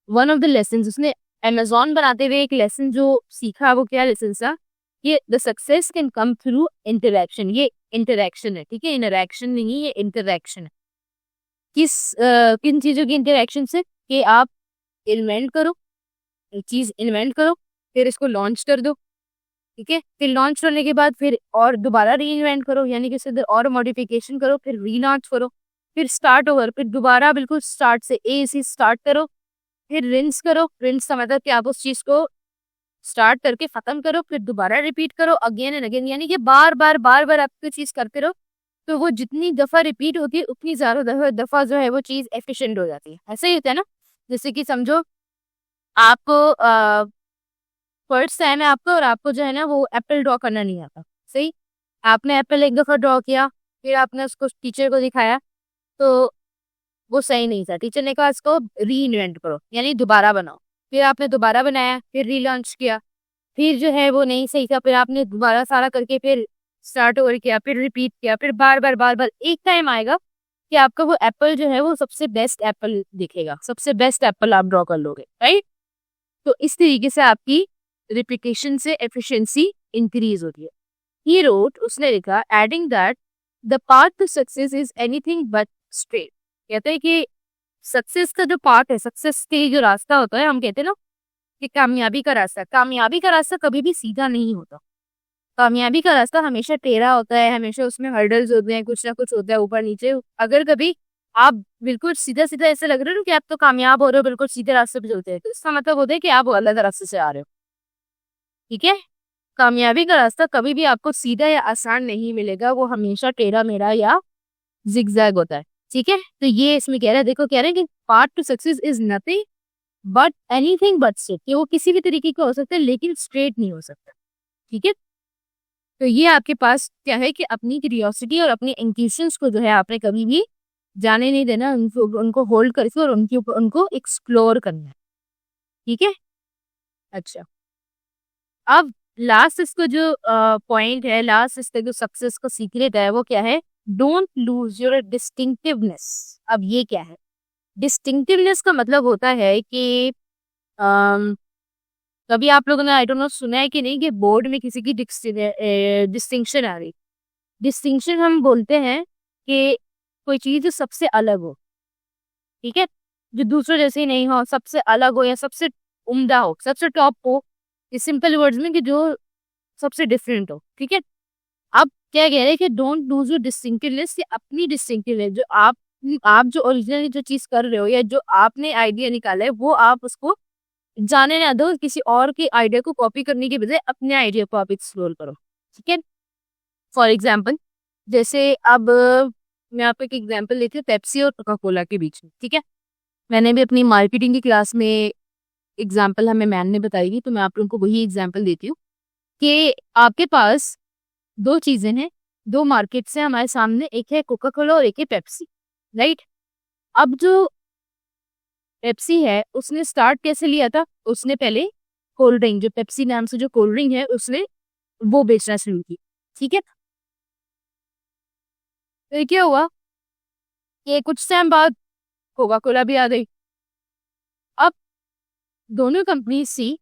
one of the lesson उसने अमेजोन बनाते हुए एक लेसन जो सीखा, वो क्या लेसन था? ये the success can come through interaction. ये इंटरेक्शन है, ठीक है, इंटरेक्शन नहीं, ये इंटरेक्शन है। किन चीजों की इंटरेक्शन से? कि आप इन्वेंट करो, एक चीज इन्वेंट करो, फिर इसको लॉन्च कर दो, ठीक है, फिर लॉन्च करने के बाद फिर और दोबारा री इन्वेंट करो, यानी कि उसके अंदर और मॉडिफिकेशन करो, फिर रीलॉन्च करो, फिर स्टार्ट ओवर, फिर दोबारा बिल्कुल स्टार्ट से ए से स्टार्ट करो, फिर रिंस करो। रिंस का मतलब कि आप उस चीज को स्टार्ट करके खत्म करो, फिर दोबारा रिपीट करो अगेन एंड अगेन, यानी कि बार बार आप कोई चीज करते रहो, तो वो जितनी दफा रिपीट होती है उतनी ज्यादा दफा जो है वो चीज एफिशिएंट हो जाती है। ऐसा ही होता है ना, जैसे कि समझो आपको फर्स्ट टाइम है आपको, और आपको जो है ना वो एप्पल ड्रॉ करना नहीं आता, सही। आपने एप्पल एक दफा ड्रॉ किया, फिर आपने उसको टीचर को दिखाया, तो वो सही नहीं था। टीचर ने कहा इसको री इन्वेंट करो, यानी दोबारा बनाओ। फिर आपने दोबारा बनाया, फिर रीलॉन्च किया, फिर जो है वो नहीं सही था, फिर आपने दोबारा सारा करके फिर स्टार्ट ओवर किया, फिर रिपीट किया, फिर बार बार एक टाइम आएगा कि आपका वो एप्पल जो है वो सबसे बेस्ट एप्पल दिखेगा, सबसे बेस्ट एप्पल आप ड्रॉ कर लोगे, राइट। तो इस तरीके से आपकी रिपीटेशन से एफिशिएंसी इंक्रीज होती है। ही रोट, उसने लिखा, adding that the path to success is anything but straight. कहते हैं कि सक्सेस का जो पार्ट है, सक्सेस के जो रास्ता होता है, हम कहते हैं ना कि कामयाबी का रास्ता कभी भी सीधा नहीं होता। कामयाबी का रास्ता हमेशा टेढ़ा होता है, हमेशा उसमें हर्डल्स होते हैं, कुछ ना कुछ होता है ऊपर नीचे। अगर कभी आप बिल्कुल सीधा सीधा ऐसे लग रहे हो कि आप तो कामयाब हो रहे हो, बिल्कुल सीधे रास्ते पे चलते हैं, तो इसका मतलब होता है कि आप गलत रास्ते से आ रहे हो, ठीक है। कामयाबी का रास्ता कभी भी आपको सीधा या आसान नहीं मिलेगा, वो हमेशा टेढ़ा मेढ़ा या जिगजैग होता है, ठीक है। तो ये इसमें कह रहा है, देखो कह रहे हैं कि part two success is nothing but anything but straight, कि वो किसी भी तरीके का हो सकता है लेकिन स्ट्रेट नहीं हो सकता, ठीक है। तो ये आपके पास क्या है कि अपनी क्यूरियोसिटी और अपनी इंट्यूशंस को जो है आपने कभी भी जाने नहीं देना, उनको होल्ड करके और उनके ऊपर उनको एक्सप्लोर करना है, ठीक है। अच्छा, अब लास्ट इसको जो पॉइंट है, लास्ट इसका जो सक्सेस का सीक्रेट है वो क्या है? Don't lose your distinctiveness. अब ये क्या है? डिस्टिंक्टिवनेस का मतलब होता है कि अम, कभी आप लोगों ने आई डोंट नो सुना है कि नहीं कि बोर्ड में किसी की डिस्टिंक्शन आ रही। डिस्टिंक्शन हम बोलते हैं कि कोई चीज जो सबसे अलग हो, ठीक है, जो दूसरों जैसे ही नहीं हो, सबसे अलग हो या सबसे उम्दा हो, सबसे टॉप हो, इस सिंपल वर्ड्स में कि जो सबसे डिफरेंट हो, ठीक है। अब क्या कह रहे हैं कि डोंट लूज योर डिस्टिंक्टिवनेस, ये अपनी डिस्टिंक्टिवनेस जो आप जो ओरिजिनली जो चीज कर रहे हो या जो आपने आइडिया निकाला है, वो आप उसको जाने ना दो, किसी और के आइडिया को कॉपी करने के बजाय अपने आइडिया को आप एक्सप्लोर करो, ठीक है। फॉर एग्जाम्पल, जैसे अब मैं आपको एक एग्जाम्पल देती हूँ पेप्सी और कोका कोला के बीच में, ठीक है। मैंने भी अपनी मार्केटिंग की क्लास में एग्जाम्पल हमें मैम ने बताई थी, तो मैं आप लोगों को वही एग्जाम्पल देती हूँ कि आपके पास दो चीजें हैं, दो मार्केट्स हैं हमारे सामने, एक है कोका कोला और एक है पेप्सी, राइट। अब जो पेप्सी है उसने स्टार्ट कैसे लिया था? उसने पहले कोल्ड ड्रिंक, जो पेप्सी नाम से जो कोल्ड ड्रिंक है, उसने वो बेचना शुरू की, ठीक है। तो क्या हुआ कि कुछ टाइम बाद कोका कोला भी आ गई। अब दोनों कंपनी सी,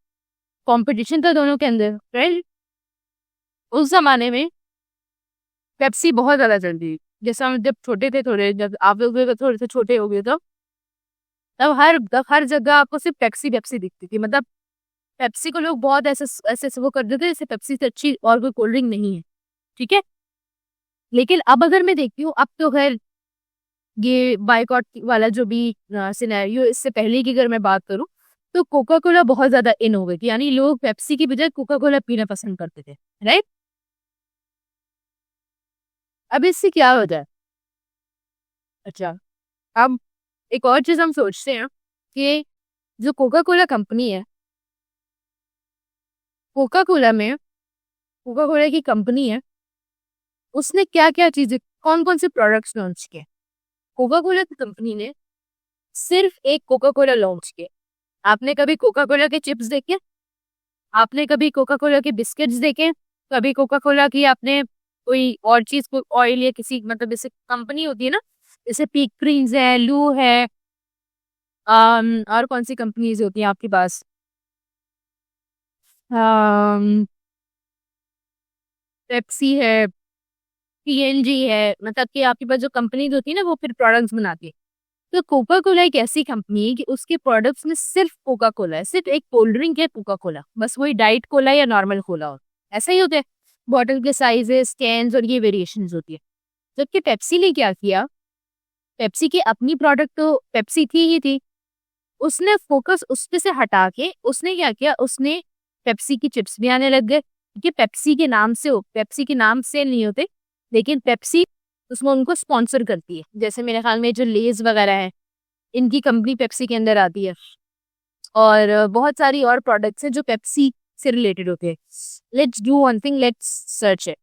कंपटीशन था दोनों के अंदर, राइट। उस जमाने में पेप्सी बहुत ज्यादा चलती थी। जैसे हम जब छोटे थे, थोड़े जब आप लोग भी थोड़े से छोटे हो गए तब हर जगह आपको सिर्फ पेप्सी पेप्सी दिखती थी। मतलब पेप्सी को लोग बहुत ऐसे ऐसे से वो कर देते जैसे पेप्सी से अच्छी और कोई कोल्ड ड्रिंक नहीं है, ठीक है। लेकिन अब अगर मैं देखती हूँ, अब तो खैर ये बाइकॉट वाला जो भी सिनेरियो, इससे पहले की अगर मैं बात करूँ तो कोका कोला बहुत ज्यादा इन हो गई थी, यानी लोग पेप्सी की बजाय कोका कोला पीना पसंद करते थे, राइट। अब इससे क्या होता है? अच्छा, अब एक और चीज हम सोचते हैं कि जो कोका कोला कंपनी है, कोका कोला में कोका कोला की कंपनी है, उसने क्या क्या चीजें, कौन कौन से प्रोडक्ट्स लॉन्च किए? कोका कोला की कंपनी ने सिर्फ एक कोका कोला लॉन्च किया। आपने कभी कोका कोला के चिप्स देखे? आपने कभी कोका कोला के बिस्किट्स देखे? कभी कोका कोला की आपने कोई और चीज, कोई ऑयल या किसी मतलब जैसे कंपनी होती है ना, जैसे पीक प्रिंस है, लू है, और कौन सी कंपनीज होती हैं आपके पास, पेप्सी है, पीएनजी है, मतलब कि आपके पास जो कंपनीज होती है ना वो फिर प्रोडक्ट्स बनाती है। तो कोका कोला एक ऐसी कंपनी है कि उसके प्रोडक्ट्स में सिर्फ कोका कोला है, सिर्फ एक कोल्ड ड्रिंक है कोका कोला, बस वही डाइट कोला या नॉर्मल कोला हो, ऐसा ही होता है। बॉटल के साइजेस, कैंस और ये वेरिएशंस होती है। जबकि पेप्सी ने क्या किया, पेप्सी की अपनी प्रोडक्ट तो पेप्सी थी ही थी, उसने फोकस उस पे से हटा के उसने क्या किया, उसने पेप्सी की चिप्स भी आने लग गए, क्योंकि पेप्सी के नाम से हो, पेप्सी के नाम से नहीं होते, लेकिन पेप्सी उसमें उनको स्पॉन्सर करती है। जैसे मेरे ख्याल में जो लेज वगैरह है, इनकी कंपनी पेप्सी के अंदर आती है, और बहुत सारी और प्रोडक्ट्स हैं जो पेप्सी से रिलेटेड होते हैं। Let's do one thing, let's search it,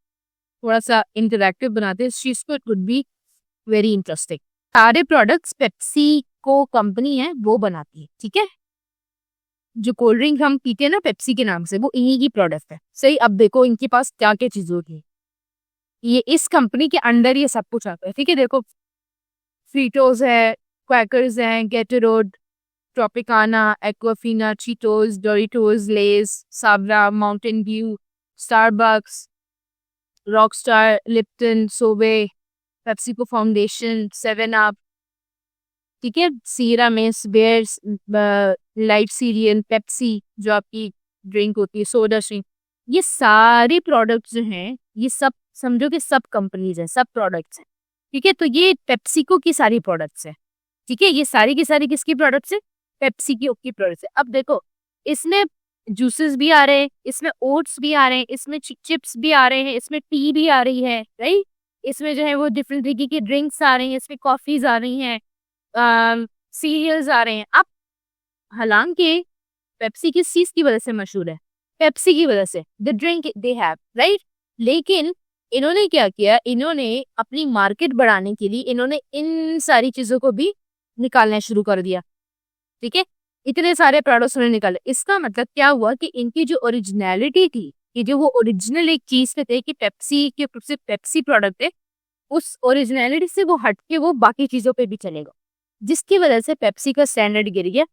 थोड़ा सा इंटरैक्टिव बनाते हैं इस चीज को, it would be very interesting. सारे प्रोडक्ट्स पेप्सी को कंपनी है वो बनाती है, ठीक है। जो कोल्ड ड्रिंक हम पीते हैं ना पेप्सी के नाम से, वो इन्हीं की प्रोडक्ट है। सही, अब देखो इनके पास क्या क्या चीजें होती है, ये इस कंपनी के अंडर ये सब कुछ आता है, ठीक है। देखो फ्रीटोज है, क्वैकर्स हैं, Gatorade, Tropicana, Aquafina, Cheetos, Doritos, Lay's, Sabra, Mountain Dew, Starbucks, Rockstar, Lipton, SoBe, PepsiCo Foundation, 7 Up, ठीक है, Sierra Mist, Bare's, Life cereal, Pepsi जो आपकी ड्रिंक होती है, सोडा स्ट्रीम, ये सारे प्रोडक्ट्स जो हैं ये सब समझो कि सब कंपनीज हैं, सब प्रोडक्ट्स हैं, ठीक है। तो ये पेप्सिको की सारी प्रोडक्ट्स हैं, ठीक है। ये सारी की सारी किसकी प्रोडक्ट्स है, पेप्सी की प्रोडक्ट्स है। अब देखो इसमें जूसेस भी आ रहे हैं, इसमें ओट्स भी आ रहे हैं, इसमें चिप्स भी आ रहे हैं, इसमें टी भी आ रही है, राइट। इसमें जो है वो डिफरेंट तरीके की ड्रिंक्स आ रही हैं, इसमें कॉफीज आ रही हैं, सीरियल्स आ रहे हैं। अब हालांकि पेप्सी किस चीज की वजह से मशहूर है, पेप्सी की वजह से, the drink they have, right. लेकिन इन्होंने क्या किया, इन्होंने अपनी मार्केट बढ़ाने के लिए इन्होंने इन सारी चीजों को भी निकालना शुरू कर दिया, ठीक है। इतने सारे प्रोडक्ट्स उन्होंने निकाले, इसका मतलब क्या हुआ कि इनकी जो ओरिजिनलिटी थी, कि जो वो ओरिजिनल एक चीज पे थे कि पेप्सी के सिर्फ पेप्सी प्रोडक्ट है, उस ओरिजिनलिटी से वो हटके वो बाकी चीजों पे भी चलेगा, जिसकी वजह से पेप्सी का स्टैंडर्ड गिर गया।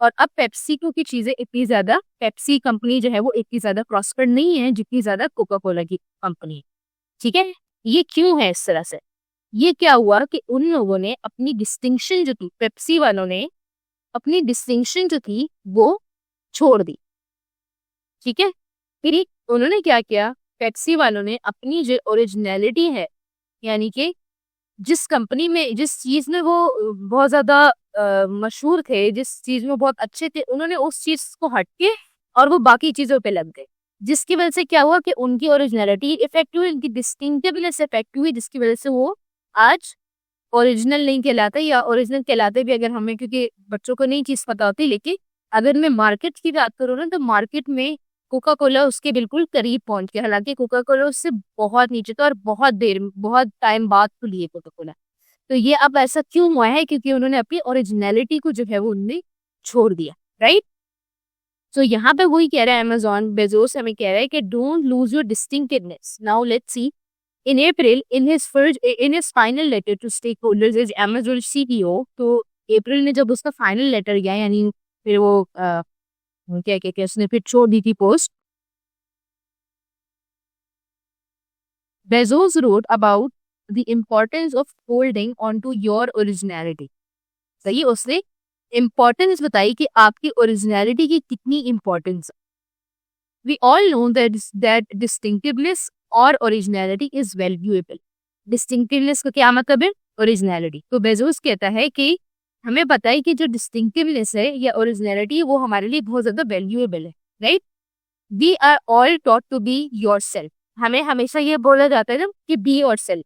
और अब पेप्सी की चीजें इतनी ज्यादा, पेप्सी कंपनी जो है वो इतनी ज्यादा प्रॉस्पर नहीं है जितनी ज्यादा कोका कोला की कंपनी है, ठीक है। ये क्यों है इस तरह से, ये क्या हुआ कि उन लोगों ने अपनी डिस्टिंक्शन जो थी, पेप्सी वालों ने अपनी डिस्टिंक्शन जो थी वो छोड़ दी, ठीक है। फिर उन्होंने क्या किया, पेप्सी वालों ने अपनी जो ओरिजिनलिटी है, यानी कि जिस कंपनी में, जिस चीज में वो बहुत ज्यादा मशहूर थे, जिस चीज में बहुत अच्छे थे, उन्होंने उस चीज को हटके और वो बाकी चीजों पे लग गए, जिसकी वजह से क्या हुआ कि उनकी ओरिजिनलिटी इफेक्ट हुई, उनकी डिस्टिंक्टिवनेस इफेक्ट हुई, जिसकी वजह से वो आज ओरिजिनल नहीं कहलाते, या ओरिजिनल कहलाते भी अगर हमें, क्योंकि बच्चों को नहीं चीज पता होती, लेकिन अगर मैं मार्केट की बात करूँ ना, तो मार्केट में कोका कोला उसके बिल्कुल करीब पहुंच गया, हालांकि कोका कोला उससे बहुत नीचे था और बहुत टाइम बाद तो लिए कोका कोला। तो ये अब ऐसा क्यों हुआ है, क्योंकि उन्होंने अपनी ओरिजिनलिटी को जो है वो उन्होंने छोड़ दिया, राइट। तो यहाँ पे वही कह रहा है अमेजॉन, बेजोस हमें कह रहा है कि don't lose your distinctiveness. Now let's see, in April, in his final letter to stakeholders as Amazon CEO, तो अप्रैल में जब उसका फाइनल लेटर गया, यानी फिर वो क्या क्या क्या उसने फिर छोड़ दी थी post, Bezos wrote about the importance of holding on to your originality। सही, उसने इम्पोर्टेंस बताई कि आपकी ओरिजिनलिटी की कितनी importance. We all know that distinctiveness और ओरिजिनलिटी इज वैल्यूएबल। डिस्टिंक्टिवनेस का क्या मतलब है, ओरिजिनलिटी। तो बेजोस कहता है कि हमें पता है कि जो डिस्टिंक्टिवनेस है या ओरिजिनलिटी है वो हमारे लिए बहुत ज्यादा वैल्यूएबल है, right. We are all taught to be yourself. हमें हमेशा ये बोला जाता है ना कि बी योरसेल्फ,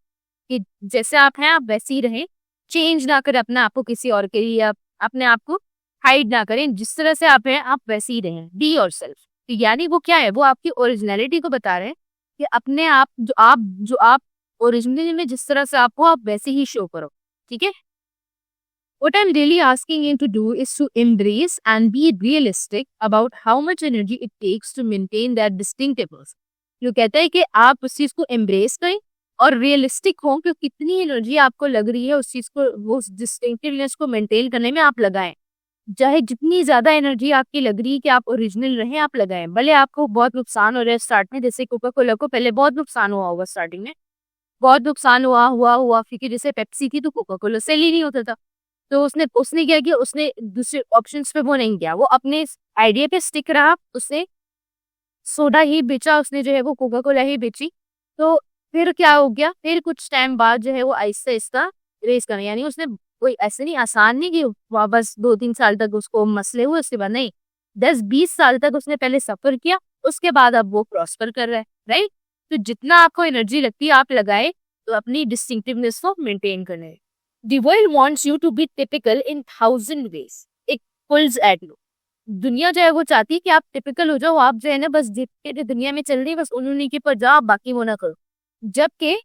कि जैसे आप हैं आप वैसे ही रहें, चेंज ना करें अपने आप को किसी और के लिए, या अपने आप को हाइड ना करें, जिस तरह से आप हैं आप वैसे ही रहें, बी योरसेल्फ। तो यानी वो क्या है, वो आपकी ओरिजिनलिटी को बता रहे हैं कि अपने आप जो आप ओरिजिनली में जिस तरह से आप हो, आप वैसे ही शो करो, ठीक है। What I'm really asking you to do is to embrace and be realistic about how much energy it takes to maintain that distinctiveness. जो कहता है कि आप उस चीज को embrace करें और रियलिस्टिक हो कि कितनी एनर्जी आपको लग रही है उस चीज को, वो डिस्टिंक्टिवनेस को मेंटेन करने में आप लगाएं। चाहे जितनी ज्यादा एनर्जी आपकी लग रही है कि आप ओरिजिनल रहें, आप लगाएं। भले आपको बहुत नुकसान हो रहा है स्टार्ट में, जैसे कोका कोला को पहले बहुत नुकसान हुआ होगा स्टार्टिंग में, बहुत नुकसान हुआ क्योंकि जैसे पेप्सी थी तो कोका कोला सेल ही नहीं होता था। तो उसने उसने क्या किया, उसने दूसरे ऑप्शंस पे वो नहीं गया, वो अपने आइडिया पे स्टिक रहा, उसने सोडा ही बेचा, उसने जो है वो कोका कोला ही बेची। तो फिर क्या हो गया, फिर कुछ टाइम बाद जो है वो आहिस्ता आहिस्ता रेस करना, यानी उसने कोई ऐसे नहीं, आसान नहीं कि वापस 2-3 साल तक उसको मसले हुए उसके बाद, नहीं, 10-20 साल तक उसने पहले सफर किया, उसके बाद अब वो प्रॉस्पर कर रहा है, राइट। तो जितना आपको एनर्जी लगती है आप लगाए, तो अपनी डिस्टिंक्टिवनेस को मेंटेन करने। The world wants you to be typical in 1000 ways. एक pulls at you. दुनिया जो है वो चाहती है कि आप टिपिकल हो जाओ, आप जो है ना बस जितने दुनिया में चल रही है बस उन्होंने के पर जाओ, बाकी वो ना करो। जबकि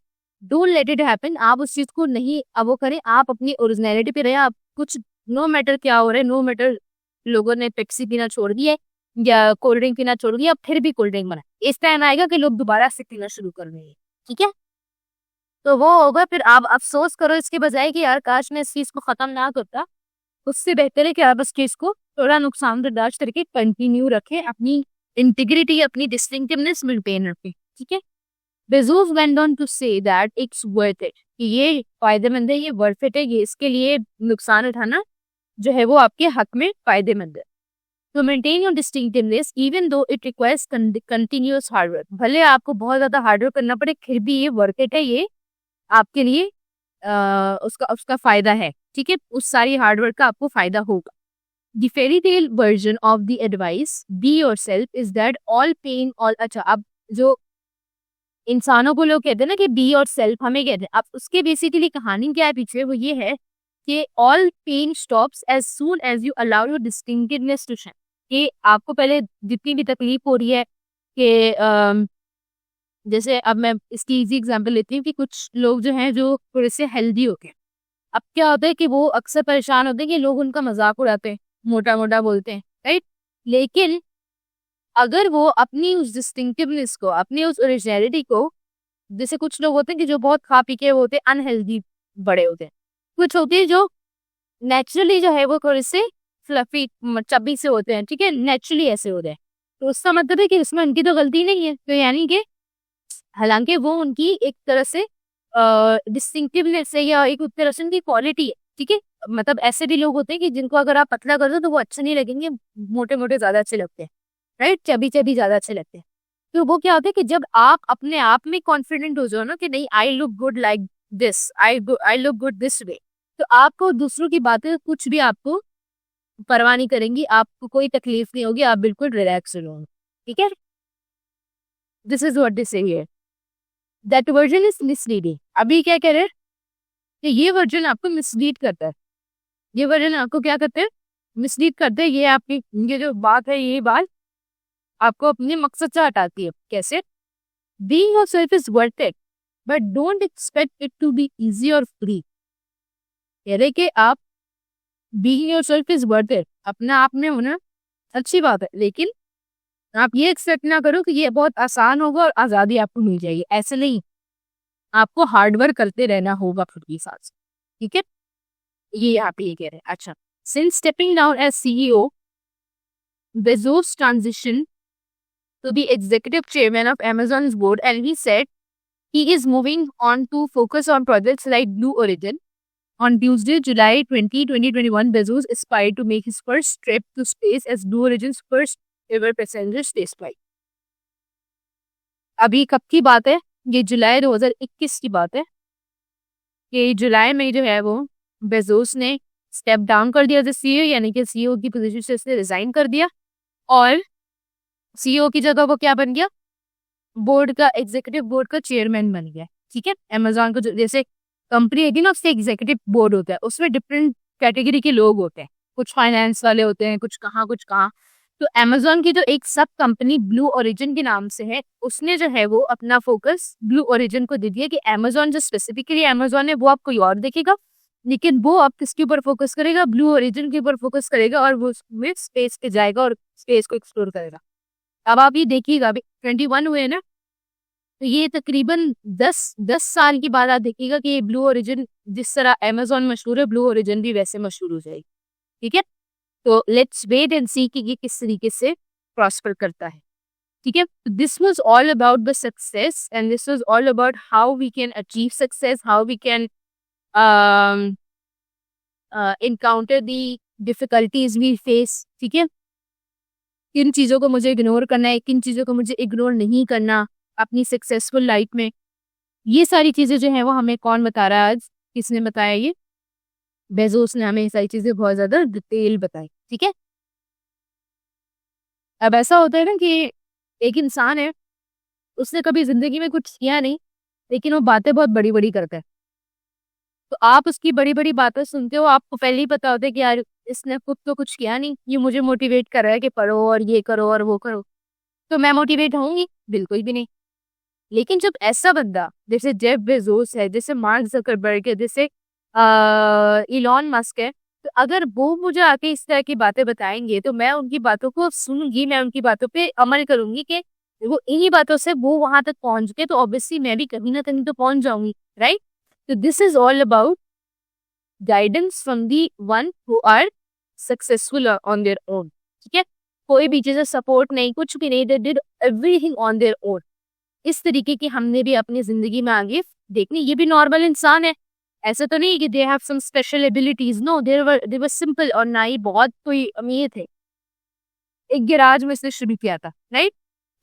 डोंट लेट इट हैपन, आप उस चीज को नहीं अब वो करें, आप अपनी ओरिजिनलिटी पे रहे। आप कुछ नो मैटर क्या हो रहा है, नो मैटर लोगों ने पेप्सी पीना छोड़ दिया है या कोल्ड ड्रिंक पीना छोड़ दिया, अब फिर भी कोल्ड ड्रिंक बनाए। इस टाइम आएगा कि लोग दोबारा से पीना शुरू कर देंगे, ठीक है। तो वो होगा, फिर आप अफसोस करो इसके बजाय कि यार काश मैं इस चीज को खत्म ना करता। उससे बेहतर है कि आप इस चीज को थोड़ा नुकसान बर्दाश्त करके कंटिन्यू रखें, अपनी इंटीग्रिटी, अपनी डिस्टिंक्टिवनेस मेंटेन रखें, ठीक है। Bezos went on to say that it's worth it, कि ये फायदेमंद है, ये वर्थ इट है, ये इसके लिए नुकसान उठाना जो है वो आपके हक में फायदेमंद है। तो maintain your distinctiveness even though it requires continuous hard work, भले आपको बहुत ज्यादा हार्डवर्क करना पड़े फिर भी ये वर्थ इट है, ये आपके लिए उसका फायदा है, ठीक है। उस सारी हार्डवर्क का आपको फायदा होगा। The fairy tale version of the advice be yourself is that all pain all, अच्छा अब जो इंसानों को लोग कहते हैं ना कि बी और सेल्फ, हमें कहते हैं, अब उसके बेसिकली कहानी क्या है पीछे, वो ये है कि all pain stops as soon as you allow your distinctiveness to shine. कि आपको पहले जितनी भी तकलीफ हो रही है कि जैसे अब मैं इसकी इजी एग्जांपल लेती हूँ कि कुछ लोग जो हैं जो थोड़े से हेल्दी होते हैं, अब क्या होता है कि वो अक्सर परेशान होते हैं कि लोग उनका मजाक उड़ाते हैं, मोटा मोटा बोलते हैं, राइट। लेकिन अगर वो अपनी उस डिस्टिंक्टिवनेस को, अपनी उस ओरिजिनलिटी को, जैसे कुछ लोग होते हैं कि जो बहुत खा पी के होते हैं अनहेल्दी बड़े होते हैं, कुछ होते हैं जो नेचुरली जो है वो थोड़े से फ्लफी चब्बी से होते हैं, ठीक है, नेचुरली ऐसे होते हैं। तो उसका मतलब है कि इसमें उनकी तो गलती नहीं है, तो यानी कि हालांकि वो उनकी एक तरह से डिस्टिंक्टिवनेस है या एक तरह से उनकी क्वालिटी है, ठीक है। मतलब ऐसे भी लोग होते हैं कि जिनको अगर आप पतला कर दो तो वो अच्छे नहीं लगेंगे, मोटे मोटे ज्यादा अच्छे लगते हैं, राइट, चबी चबी ज्यादा अच्छे लगते हैं। तो वो क्या होता है कि जब आप अपने आप में कॉन्फिडेंट हो जाओ ना कि नहीं, I look good like this, I look good this way, तो आपको दूसरों की बातें कुछ भी आपको परवाह नहीं करेंगी, आपको कोई तकलीफ नहीं होगी, आप बिल्कुल रिलैक्स रहोगे, ठीक है। दिस इज व्हाट दे से here, that version is misleading. अभी क्या कह रहे हैं कि ये वर्जन आपको मिसलीड करता है, ये वर्जन आपको क्या करते हैं, मिसलीड करते हैं। ये आपकी ये जो बात है, ये बात आपको अपने मकसद से हटाती है। कैसे? Being yourself is worth it but don't expect it to be easy और फ्री। कह रहे कि आप being yourself is worth it, अपने आप में होना अच्छी बात है, लेकिन आप ये एक्सपेक्ट ना करो कि ये बहुत आसान होगा और आज़ादी आपको मिल जाएगी, ऐसे नहीं, आपको हार्डवर्क करते रहना होगा खुद के साथ, ठीक है। ये यहाँ पे ये कह रहे हैं। अच्छा, since stepping down as CEO, Bezos transition to the executive chairman of Amazon's board, and he said he is moving on to focus on projects like Blue Origin. On Tuesday, July 20, 2021, Bezos aspired to make his first trip to space as Blue Origin's first ever passenger spaceflight. अभी कब की बात है? ये जुलाई 2021 की बात है कि जुलाई में जो है वो बेजोस ने स्टेप डाउन कर दिया सीईओ, यानी कि सीईओ की पोजीशन से उसने रिजाइन कर दिया और सीईओ की जगह वो क्या बन गया, बोर्ड का, एग्जीक्यूटिव बोर्ड का चेयरमैन बन गया, ठीक है। अमेजॉन को जो जैसे कंपनी है ना, उसके एग्जीक्यूटिव बोर्ड होता है, उसमें डिफरेंट कैटेगरी के लोग होते हैं, कुछ फाइनेंस वाले होते हैं, कुछ कहाँ कुछ कहाँ। तो अमेजॉन की जो एक सब कंपनी ब्लू ओरिजिन के नाम से है, उसने जो है वो अपना फोकस ब्लू ओरिजिन को दे दिया कि अमेजॉन जो स्पेसिफिकली अमेजॉन है वो आप कोई और देखेगा, लेकिन वो अब किसके ऊपर फोकस करेगा, ब्लू ओरिजिन के ऊपर फोकस करेगा और वो उसमें स्पेस पे जाएगा और स्पेस को एक्सप्लोर करेगा। अब आप ये देखिएगा, अभी 21 हुए ना, तो ये तकरीबन 10 साल के बाद आप देखिएगा कि ये ब्लू ओरिजिन जिस तरह अमेजोन मशहूर है, ब्लू ओरिजिन भी वैसे मशहूर हो जाएगी। ठीक है, तो लेट्स वेट एंड सी कि ये किस तरीके से प्रॉस्पर करता है। ठीक है, this was all about the success and this was all about how we can achieve success, how we can encounter the difficulties we face। ठीक है, किन चीज़ों को मुझे इग्नोर करना है, किन चीज़ों को मुझे इग्नोर नहीं करना अपनी सक्सेसफुल लाइफ में, ये सारी चीज़ें जो हैं वो हमें कौन बता रहा है आज, किसने बताया? ये बेजोस ने हमें ये सारी चीज़ें बहुत ज़्यादा डिटेल बताई। ठीक है, अब ऐसा होता है ना कि एक इंसान है, उसने कभी ज़िंदगी में कुछ किया नहीं, लेकिन वो बातें बहुत बड़ी-बड़ी करता है। तो आप उसकी बड़ी-बड़ी बातें सुनते हो, आपको पहले ही पता होता है कि यार इसने खुद तो कुछ किया नहीं, ये मुझे मोटिवेट कर रहा है कि पढ़ो और ये करो और वो करो, तो मैं मोटिवेट होऊँगी? बिल्कुल भी नहीं। लेकिन जब ऐसा बंदा जैसे जेफ बेज़ोस है, जैसे मार्क ज़करबर्ग है, जैसे इलॉन मस्क है, तो अगर वो मुझे आके इस तरह की बातें बताएँगे, तो मैं उनकी बातों को सुनूँगी, मैं उनकी बातों पे अमल करूँगी कि वो इन्हीं बातों से वो वहाँ तक पहुँच गए, तो ऑब्वियसली मैं भी कहीं न कहीं तो पहुँच जाऊँगी, राइट? तो this is all about guidance from the one who are successful on their own. ठीक है, कोई पीछे से सपोर्ट नहीं, कुछ भी नहीं, they did everything on their own. इस तरीके की हमने भी अपनी जिंदगी में आगे देखनी, ये भी नॉर्मल इंसान है, ऐसा तो नहीं कि they have some special abilities, no, they were simple, और ना ही बहुत कोई अमीर थे, एक गैराज में इसने शुरू किया था, राइट?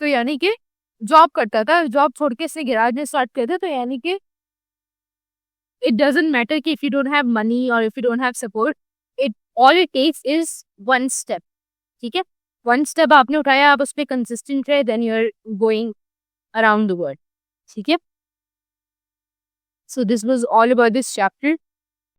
तो यानी कि जॉब करता था, जॉब छोड़ के इसने गैराज में स्टार्ट किया था, तो यानी कि it doesn't matter कि if you don't have money or if you don't have support, all it takes is one step। ठीक है, one step आपने उठाया, आप उस पर consistent रहे, then you're going around the world। ठीक है, so this was all about this chapter।